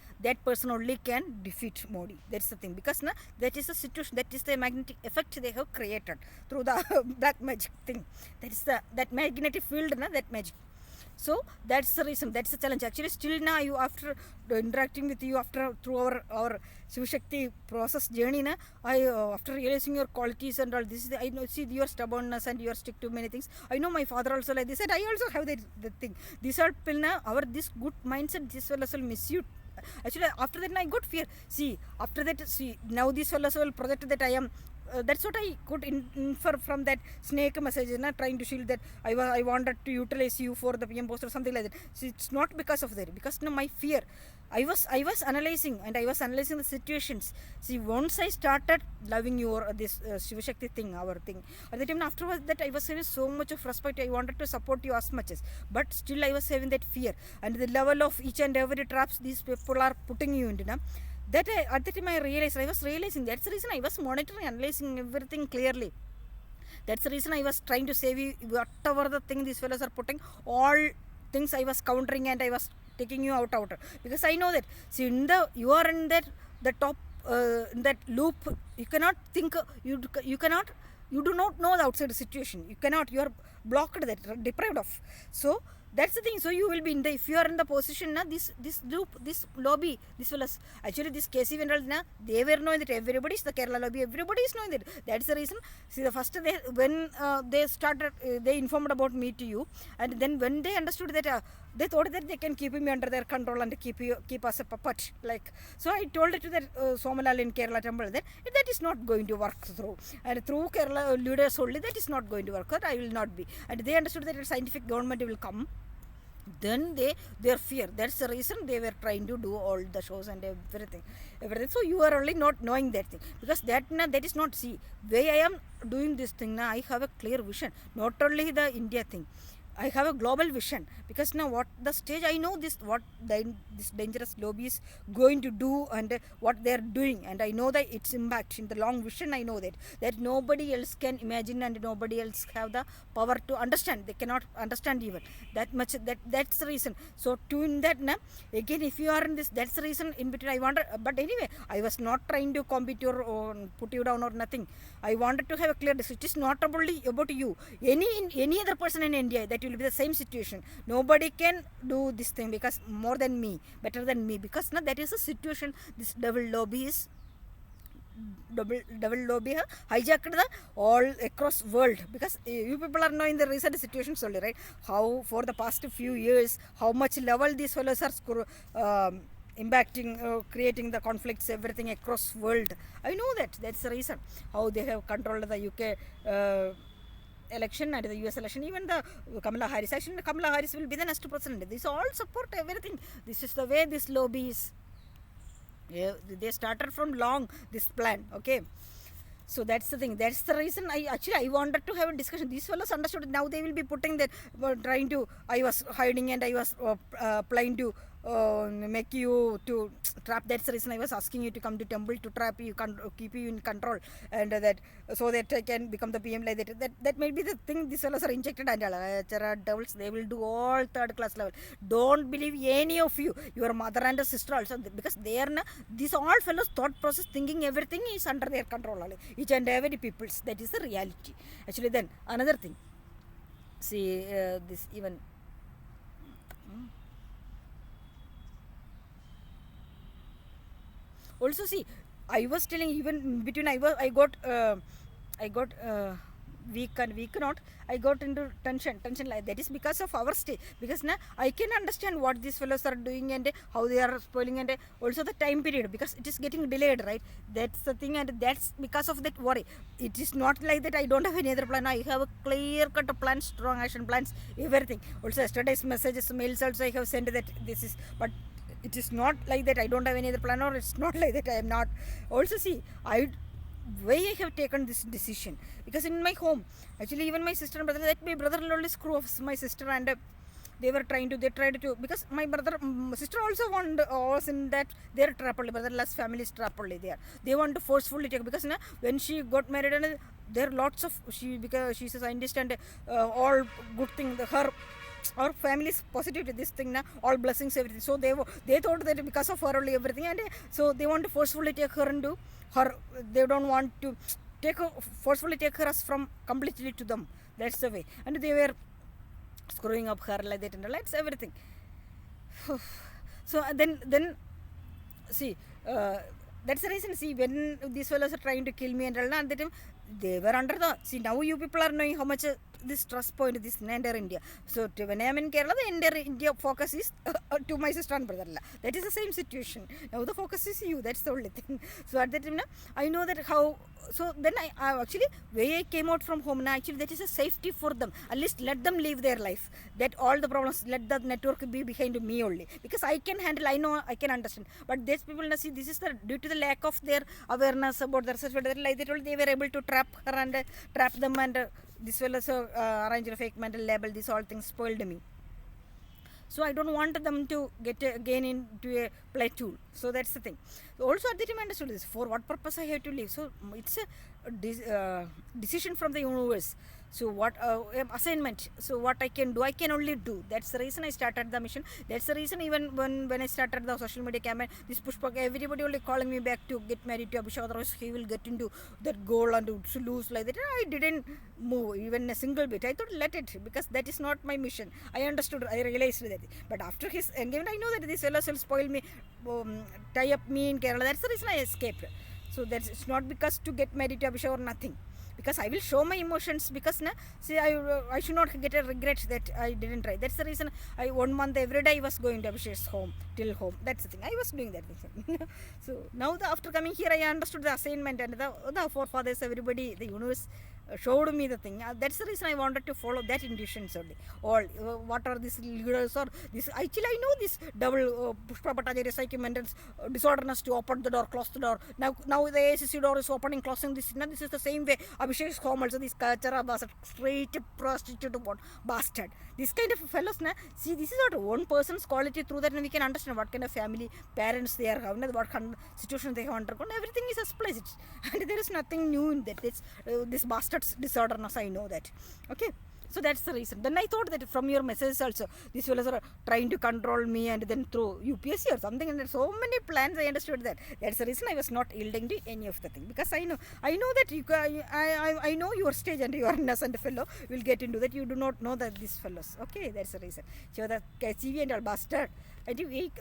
person only can defeat Modi. That's the thing, because that is the situation, that is the magnetic effect they have created through the black magic thing. That is that magnetic field, that magic. So that's the reason, that's the challenge. Actually, still now, you, after interacting with you, after through our Shivashakti process journey, I after realizing your qualities and all this, I know, see your stubbornness and your stick to many things. I know my father also like this, and I also have the thing. These are our this good mindset. This will also miss you. Actually, after that, I got fear. See, after that, see, now this will also project that I am. That's what I could infer from that snake message, trying to shield that I wanted to utilize you for the PM post or something like that. See, it's not because of that, because my fear. I was analyzing, and I was analyzing the situations. See, once I started loving your this Shivashakti thing, our thing, at the time afterwards, that I was having so much of respect. I wanted to support you as much as, but still I was having that fear, and the level of each and every traps these people are putting you into. That at the time I was realizing, that's the reason I was monitoring, analyzing everything clearly. That's the reason I was trying to save you, whatever the thing these fellows are putting, all things I was countering, and I was taking you out, because I know that, see, you are in the top, in that loop, you cannot think, you do not know the outside situation, you are blocked, that deprived of. So that's the thing. So you will be in the, if you are in the position, this loop, this lobby, this fellows, actually this KC Vendals, they were knowing that everybody is the Kerala lobby, everybody is knowing that. That's the reason. See, the first when they started, they informed about me to you, and then when they understood that, they thought that they can keep me under their control and keep us a puppet, like. So I told it to that Somalal in Kerala temple that is not going to work through, and through Kerala leaders only, that is not going to work, that I will not be. And they understood that a scientific government will come, then their fear, that's the reason they were trying to do all the shows and everything. So you are only not knowing that thing, because that is not, see, way I am doing this thing, I have a clear vision, not only the India thing, I have a global vision, because now what the stage I know this, what this dangerous lobby is going to do and what they are doing, and I know that its impact in the long vision. I know that nobody else can imagine, and nobody else have the power to understand. They cannot understand even that much. That's the reason. So to in that, again, if you are in this, that's the reason. In between, I wanted, but anyway, I was not trying to compete or put you down or nothing. I wanted to have a clear decision. It is not only about you. Any other person in India, that will be the same situation. Nobody can do this thing, because more than me, better than me, because that is a situation. This double lobby hijacked the all across world, because you people are knowing the recent situations only, right? How for the past few years, how much level these fellows are impacting, creating the conflicts, everything across world. I know that's the reason how they have controlled the UK election and the US election, even the Kamala Harris. Actually, Kamala Harris will be the next president. These all support everything. This is the way this lobby is. Yeah, they started from long this plan. Okay. So that's the thing. That's the reason I wanted to have a discussion. These fellows understood. Now they will be putting that, trying to. I was hiding and I was planning to make you to trap. That's the reason I was asking you to come to temple to trap you, keep you in control, and that so that I can become the PM like that. That might be the thing. These fellows are injected and devils. They will do all third class level. Don't believe any of you. Your mother and sister also, because they are these all fellows thought process, thinking everything is under their control. Each and every people's. That is the reality. Actually, then another thing. See this even. Also see, I was telling, even between I got weak not, I got into tension like that is because of our state, because now I can understand what these fellows are doing and how they are spoiling, and also the time period, because it is getting delayed, right? That's the thing, and that's because of that worry. It is not like that I don't have any other plan. I have a clear cut plan, strong action plans, everything. Also yesterday's messages, mails also I have sent that this is, but it is not like that I don't have any other plan, or it's not like that I am not. Also see, why I have taken this decision, because in my home, actually even my sister and brother, that my brother-in-law only screw off my sister, and they tried to, because my sister also was in that, their trap only, brother-in-law's family is trap only there. They want to forcefully take, because when she got married, and there are lots of, because she's a scientist, and all good thing, our family is positive to this thing, all blessings, everything. So they thought that because of her only everything, and so they want to forcefully take her and do her. They don't want to forcefully take her as from completely to them. That's the way, and they were screwing up her like that, and that's everything. So then see, that's the reason. See, when these fellows are trying to kill me and all, at that time they were under the, see, now you people are knowing how much this trust point this entire India. So when I am in Kerala, the entire India focus is to my sister and brother. That is the same situation. Now the focus is you. That's the only thing. So at that time, I know that how. So then I actually, where I came out from home, actually that is a safety for them. At least let them live their life. That all the problems, let the network be behind me only, because I can handle. I know, I can understand. But these people, see, this is due to the lack of their awareness about their sexuality. Like that, they were able to trap her and trap them, and this fellows arranged a fake mental label. These all things spoiled me. So I don't want them to get again into a play tool. So that's the thing. Also at the time I understood this, for what purpose I have to live. So it's a decision from the universe. So what assignment, so what I can do, I can only do. That's the reason I started the mission. That's the reason even when I started the social media campaign, this Pushpak, everybody only calling me back to get married to Abhishek, otherwise he will get into that goal and to lose like that. I didn't move even a single bit. I thought let it, because that is not my mission. I understood, I realized that. But after his engagement, I know that this fellows will spoil me, tie up me in Kerala. That's the reason I escaped. So it's not because to get married to Abhishek or nothing. Because I will show my emotions, because see, I should not get a regret that I didn't try. That's the reason 1 month every day I was going to Abhishek's home, till home. That's the thing. I was doing that thing. So now after coming here, I understood the assignment, and the forefathers, everybody, the universe showed me the thing. That's the reason I wanted to follow that intuitions only. All what are these leaders, or this, actually I know this double Pushpa psychic mental disorderness to open the door, close the door. Now the ACC door is opening, closing. This is the same way Abhishek's home also. This Kachara bastard, straight prostitute bastard. This kind of fellows, see, this is not one person's quality. Through that, we can understand what kind of family, parents they are having, what kind of situation they have undergone. Everything is explicit, and there is nothing new in that. It's this bastard's disorderness. I know that. Okay. So that's the reason. Then I thought that from your messages also, these fellows are trying to control me, and then through UPSC or something, and so many plans. I understood that. That's the reason I was not yielding to any of the thing, because I know that I know your stage and your innocent fellow will get into that. You do not know that these fellows. Okay, that's the reason. So the KCV and all bastard. And you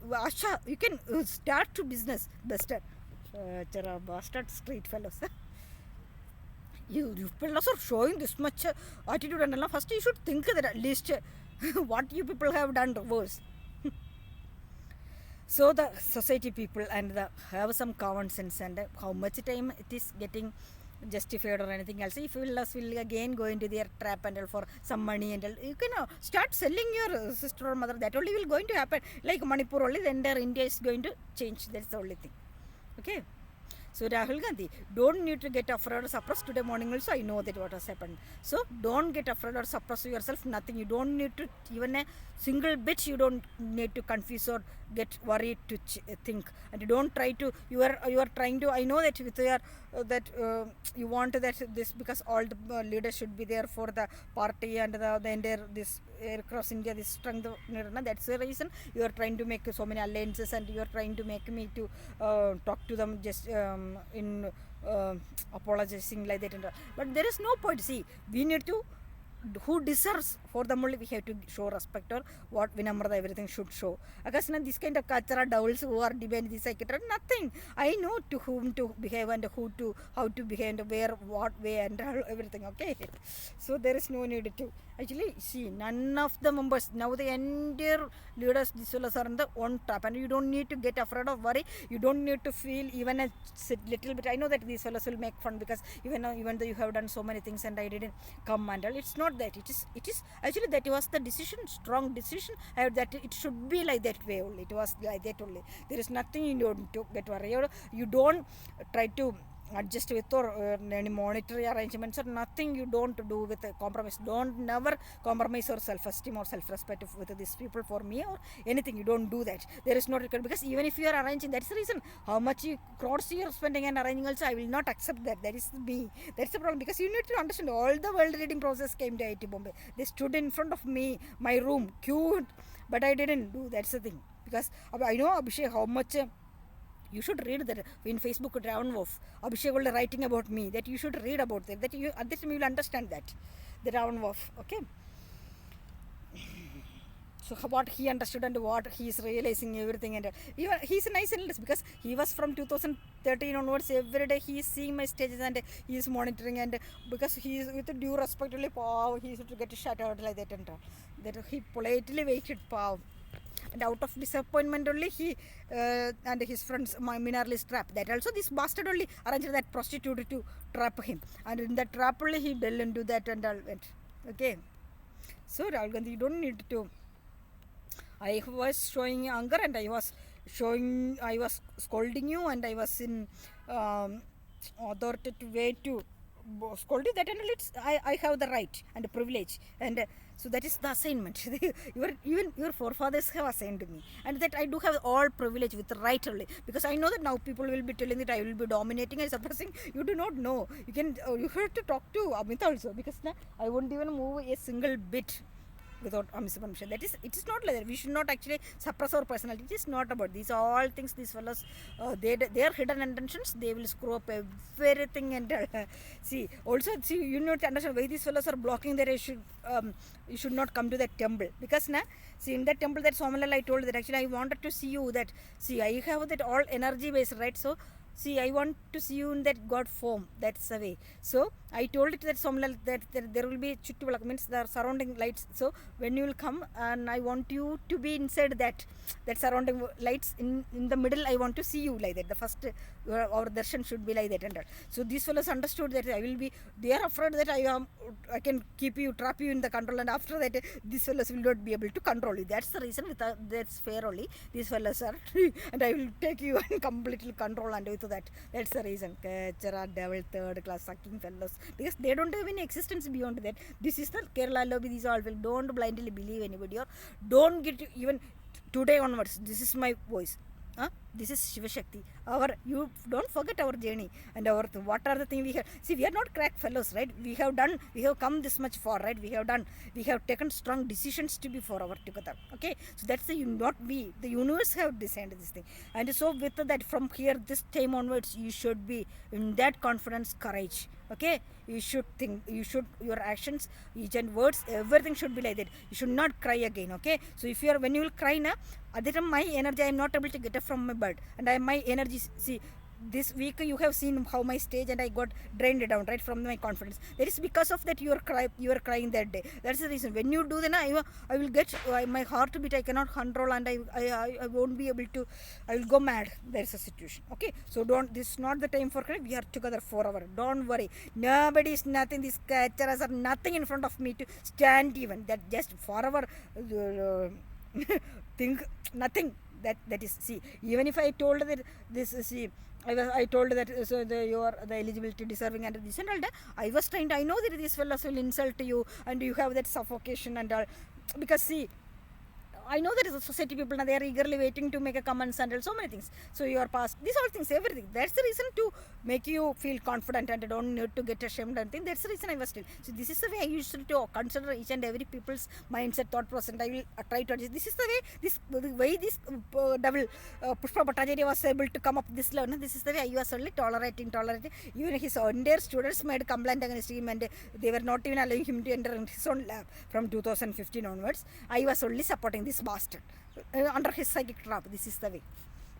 Asha, you can start to business, bastard. Bastard street fellows. You fellows are showing this much attitude, and first you should think that at least what you people have done worse. So the society people and have some common sense, and how much time it is getting justified or anything else. If fellows will again go into their trap and all for some money and all, you can start selling your sister or mother. That only will going to happen. Like Manipur only, then their India is going to change. That's the only thing. Okay. So Rahul Gandhi, don't need to get afraid or suppress. Today morning also I know that what has happened. So don't get afraid or suppress yourself. Nothing. You don't need to even a single bit. You don't need to confuse or get worried to think. And you don't try to. You are trying to. I know that with your you want that this, because all the leaders should be there for the party and the entire this across India, this strength. That's the reason you are trying to make so many alliances, and you are trying to make me to talk to them just in apologizing like that. But there is no point. See, we need to who deserves, for them only we have to show respect, or what Vinamrata everything should show. Because this kind of kachara devils who are debating this secretary, nothing. I know to whom to behave and how to behave and where, what way and everything, okay. So there is no need to. Actually, see, none of the members, now the entire leaders, these fellows are in the one trap, and you don't need to get afraid of worry. You don't need to feel even a little bit. I know that these fellows will make fun, because even though you have done so many things and I didn't come and all, it's not that. It is actually that was the decision, strong decision, that it should be like that way only. It was like that only. There is nothing you don't to get worried. You don't try to adjust with or any monetary arrangements or nothing. You don't do with a compromise. Don't never compromise your self-esteem or self-respect with these people for me or anything. You don't do that. There is no record, because even if you are arranging, that's the reason how much crores you are spending and arranging also, I will not accept that. That is me. That's the problem, because you need to understand all the world reading process came to IIT Bombay. They stood in front of me, my room, queued, but I didn't do. That's the thing, because I know, Abhishek, how much you should read that in Facebook. Abhishek was writing about me, that you should read about that. That you at this time you will understand that the Ravan Wolf. Okay. So what he understood and what he is realizing, everything, and even he's a nice analyst, because he was from 2013 onwards. Every day he is seeing my stages and he is monitoring, and because he is with due respect, he is to get shut out like that, and that he politely waited. And out of disappointment only he and his friends minorly trap. That also this bastard only arranged that prostitute to trap him, and in that trap only he delved into that and all went. Okay. So Rahul Gandhi, you don't need to. I was showing anger, and I was scolding you, and I was in authoritative way to scold you. That and I have the right and the privilege, and so that is the assignment. Even your forefathers have assigned to me, and that I do have all privilege with the right only, because I know that now people will be telling that I will be dominating and suppressing. You do not know. You have to talk to Amit also, because I won't even move a single bit without Amit's permission. It is not like that. We should not actually suppress our personality. It is not about these all things. These fellows, their hidden intentions, they will screw up everything and see. Also, you need to understand why these fellows are blocking that you should not come to that temple, because see, in that temple, that Somalal, I told that actually I wanted to see you, that see, I have that all energy base, right? So see, I want to see you in that God form. That's the way. So I told it that Somalal that there will be chuttuvalak, means the surrounding lights. So when you will come, and I want you to be inside that surrounding lights, in the middle, I want to see you like that. The first our darshan should be like that and all. So these fellows understood that I will be. They are afraid that I can trap you in the control, and after that these fellows will not be able to control you. That's the reason. That's fair only. These fellows are, and I will take you and completely control and with that. That's the reason. Kachara, devil, third class sucking fellows, because they don't have any existence beyond that. This is the Kerala lobby. These all will. Don't blindly believe anybody, or don't get even today onwards. This is my voice. This is Shiva Shakti. You don't forget our journey and what are the things we have. See, we are not crack fellows, right? We have come this much far, right? We have taken strong decisions to be for our together. Okay, so that's the universe have designed this thing, and so with that, from here, this time onwards, you should be in that confidence, courage. Okay, you should think, your actions, each and words, everything should be like that. You should not cry again. Okay, so when you will cry now, at that time my energy, I am not able to get up from my bed, and my energy, see, this week you have seen how my stage and I got drained down, right, from my confidence. That is because of that you are crying that day. That's the reason. When you do then I will get my heartbeat I cannot control, and I won't be able to, I will go mad. There is a situation. Okay, so this is not the time for crying. We are together forever. Don't worry. Nobody is nothing. These catchers are nothing in front of me to stand even. That just forever think nothing. That is, see, even if I told that this, see, I told that you are the eligibility deserving and this and all that, I was trying to, I know that these fellows will insult you and you have that suffocation and all, because see, I know that society people, they are eagerly waiting to make a comments and so many things. So you are past these all things, everything. That's the reason to make you feel confident and don't need to get ashamed and think. That's the reason I was still. So this is the way I used to consider each and every people's mindset, thought process. I will try to adjust. This is the way this devil Pushpa Bhattacharya was able to come up this level. This is the way I was only tolerating. Even his own dear students made complaint against him, and they were not even allowing him to enter his own lab from 2015 onwards. I was only supporting this bastard under his psychic trap. This is the way.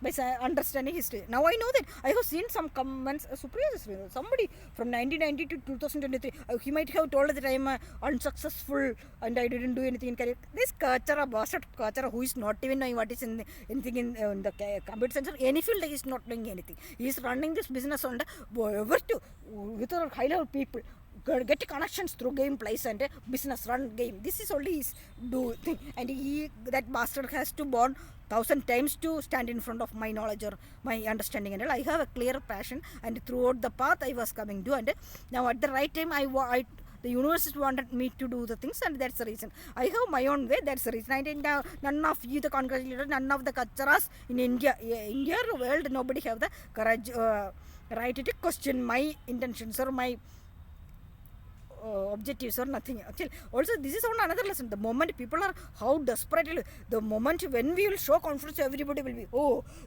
By understanding history. Now I know that I have seen some comments. Supriya, somebody from 1990 to 2023, he might have told that I am unsuccessful and I didn't do anything in career. This Kachara, bastard Kachara, who is not even knowing what is anything in the computer science or any field, he is not doing anything. He is running this business on with our high level people. Get connections through gameplays and business run game. This is only his thing, and that bastard has to born 1,000 times to stand in front of my knowledge or my understanding, and I have a clear passion, and throughout the path I was coming to, and now at the right time the university wanted me to do the things, and that's the reason. I have my own way, that's the reason. I didn't have none of you the Congress leaders, none of the Kacharas in India world, nobody have the courage right to question my intentions or my objectives or nothing. Actually, also this is on another lesson. The moment people are how desperate, the moment when we will show confidence, everybody will be,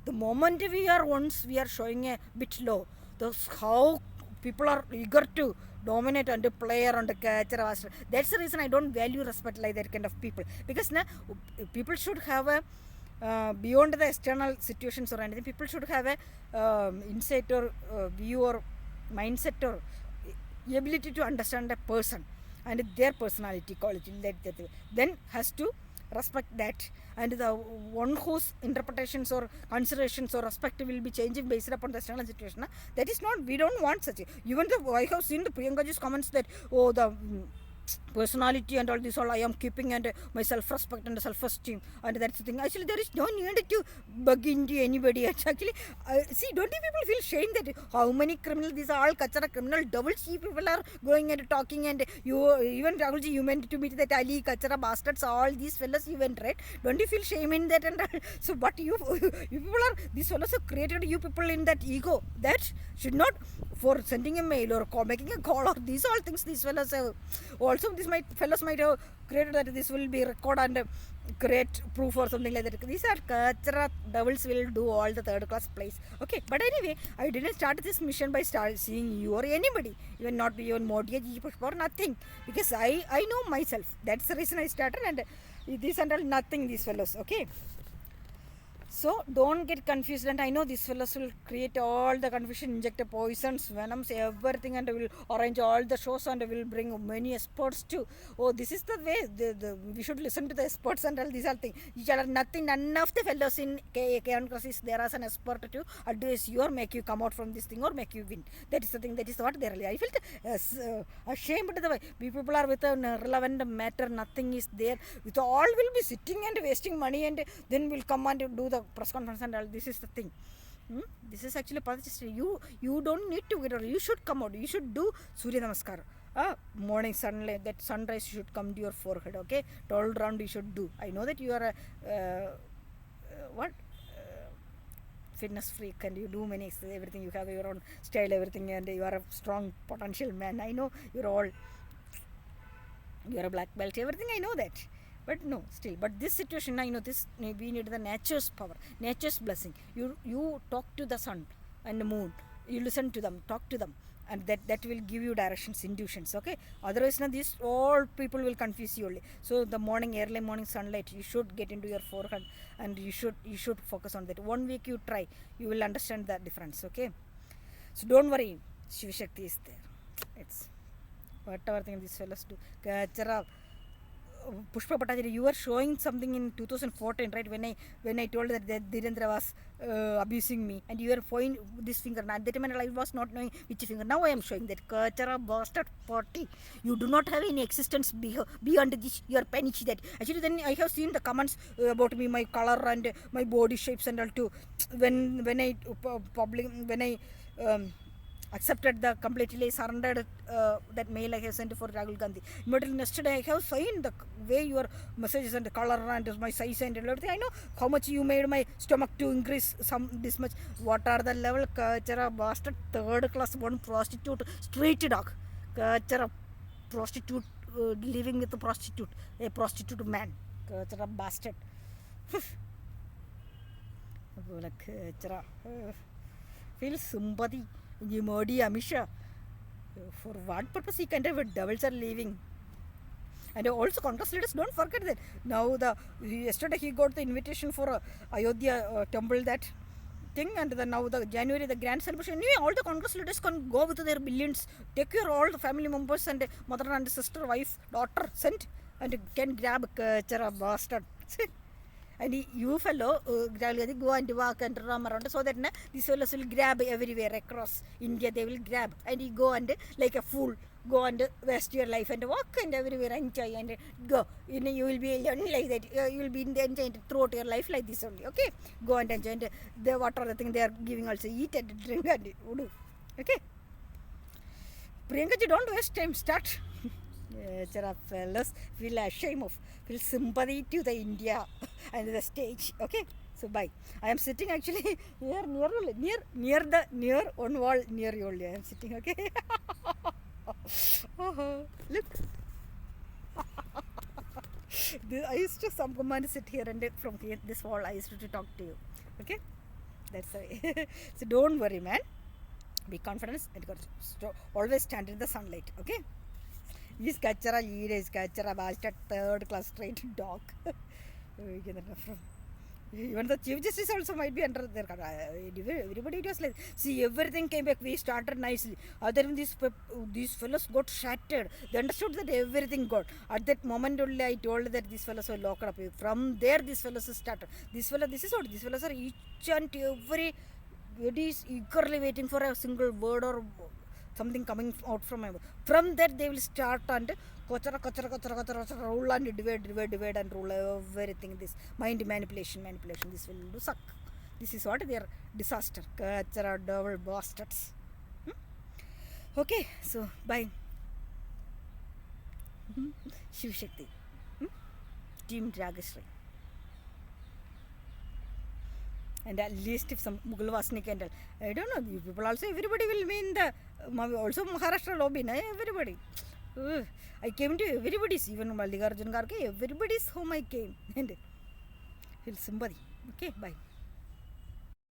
the moment we are showing a bit low, how people are eager to dominate and play and catch. That's the reason I don't value respect like that kind of people, because people should have a beyond the external situations or anything, people should have a insight or view or mindset or ability to understand a person and their personality quality, then has to respect that, and the one whose interpretations or considerations or respect will be changing based upon the external situation, that is not, we don't want such. Even I have seen the Priyanka's comments that the personality and all this all I am keeping, and my self-respect and self-esteem, and that's the thing. Actually, there is no need to bug into anybody. Actually, see, don't you people feel shame that how many criminals, these are all Kachara criminal doubles people are going and talking, and you, even Rahul ji, you meant to meet that Ali Kachara bastards, all these fellas you went, right? Don't you feel shame in that? And so, but you people are, these fellas have created you people in that ego that should not, for sending a mail or making a call or these all things, these fellas have also, fellows might have created that this will be recorded and create proof or something like that. These are Kachara devils will do all the third class plays. Okay, but anyway, I didn't start this mission by seeing you or anybody, even not even Modi or nothing, because I know myself. That's the reason I started, and this and all nothing, these fellows. Okay. So don't get confused, and I know these fellows will create all the confusion, inject poisons, venoms, everything, and will arrange all the shows, and will bring many experts too. This is the way we should listen to the experts and all these are things. None of the fellows in Congress is there as an expert to advise you or make you come out from this thing or make you win. That is the thing. That is what they really. I felt ashamed the way people are with an irrelevant matter. Nothing is there. With all will be sitting and wasting money, and then will come and do the press conference and all. This is the thing. This is actually you don't need to get out. You should come out. You should do Surya Namaskar. Morning sunlight, that sunrise should come to your forehead. Okay, 12 round you should do. I know that you are a fitness freak, and you do many everything. You have your own style, everything, and you are a strong potential man. I know you're a black belt, everything. I know that. But no, still. But this situation, I know this. We need the nature's power, nature's blessing. You talk to the sun and the moon. You listen to them, talk to them, and that will give you directions, intuitions. Okay. Otherwise, these all people will confuse you only. So the early morning sunlight, you should get into your forehead, and you should focus on that. 1 week you try, you will understand the difference. Okay. So don't worry, Shiva Shakti is there. It's whatever thing these fellows do. Kachara. Pushpa Bhattacharya, you were showing something in 2014, right? When I told that Dhirendra was abusing me, and you were pointing this finger. At that time I was not knowing which finger. Now I am showing that Kachara bastard party. You do not have any existence beyond this. You are panicky that. Actually, then I have seen the comments about me, my color and my body shapes and all too. When I accepted the completely surrendered that mail I have sent for Rahul Gandhi. Immediately next day I have signed the way your messages and the color and my size and everything. I know how much you made my stomach to increase this much. What are the level? Kachara bastard, third class one prostitute, street dog. Kachara prostitute living with a prostitute man. Kachara bastard. Feel sympathy. Modi-AmitShah. For what purpose he can have devils are leaving? And also Congress leaders, don't forget that now yesterday he got the invitation for Ayodhya temple, that thing, and now the January the grand celebration. Anyway, all the Congress leaders can go with their billions, take your all the family members and mother and sister, wife, daughter, sent, and can grab bastard. And you fellow go and walk and roam around, so that these fellows will grab everywhere across India. They will grab and you go and like a fool go and waste your life and walk and everywhere enjoy and go. You will be alone like that. You will be enjoying throughout your life like this only. Okay, go and enjoy. And the water, the thing they are giving also, eat and drink and do. Okay, Priyanka ji, don't waste time. Start. Fellows feel ashamed of, feel sympathy to the India and the stage. Okay, so bye. I am sitting actually near one wall near you only. I am sitting. Okay. Look. I used to come sit here and from here, this wall I used to talk to you. Okay, that's why. So don't worry, man. Be confident and always stand in the sunlight. Okay. This kachara leader is kachara bastard, third class straight dog. Even the Chief Justice also might be under their. Everybody was like, see, everything came back. We started nicely. Other than these fellows got shattered. They understood that everything got. At that moment only, I told that these fellows were locked up. From there, these fellows started. This is what these fellows are each and every. It is eagerly waiting for a single word or something coming out from my mouth. From there they will start and rule and divide and rule everything. This mind manipulation, this will do suck. This is what their disaster. Kachara double bastards. Okay, so bye. Shiv Shakti. Team Dragashri. And at least if some Mughal Vasnik and I don't know, you people also, everybody will mean the also Maharashtra lobby, everybody. I came to everybody's, even Mallikarjun Garke, everybody's home I came and feel somebody. Okay, bye.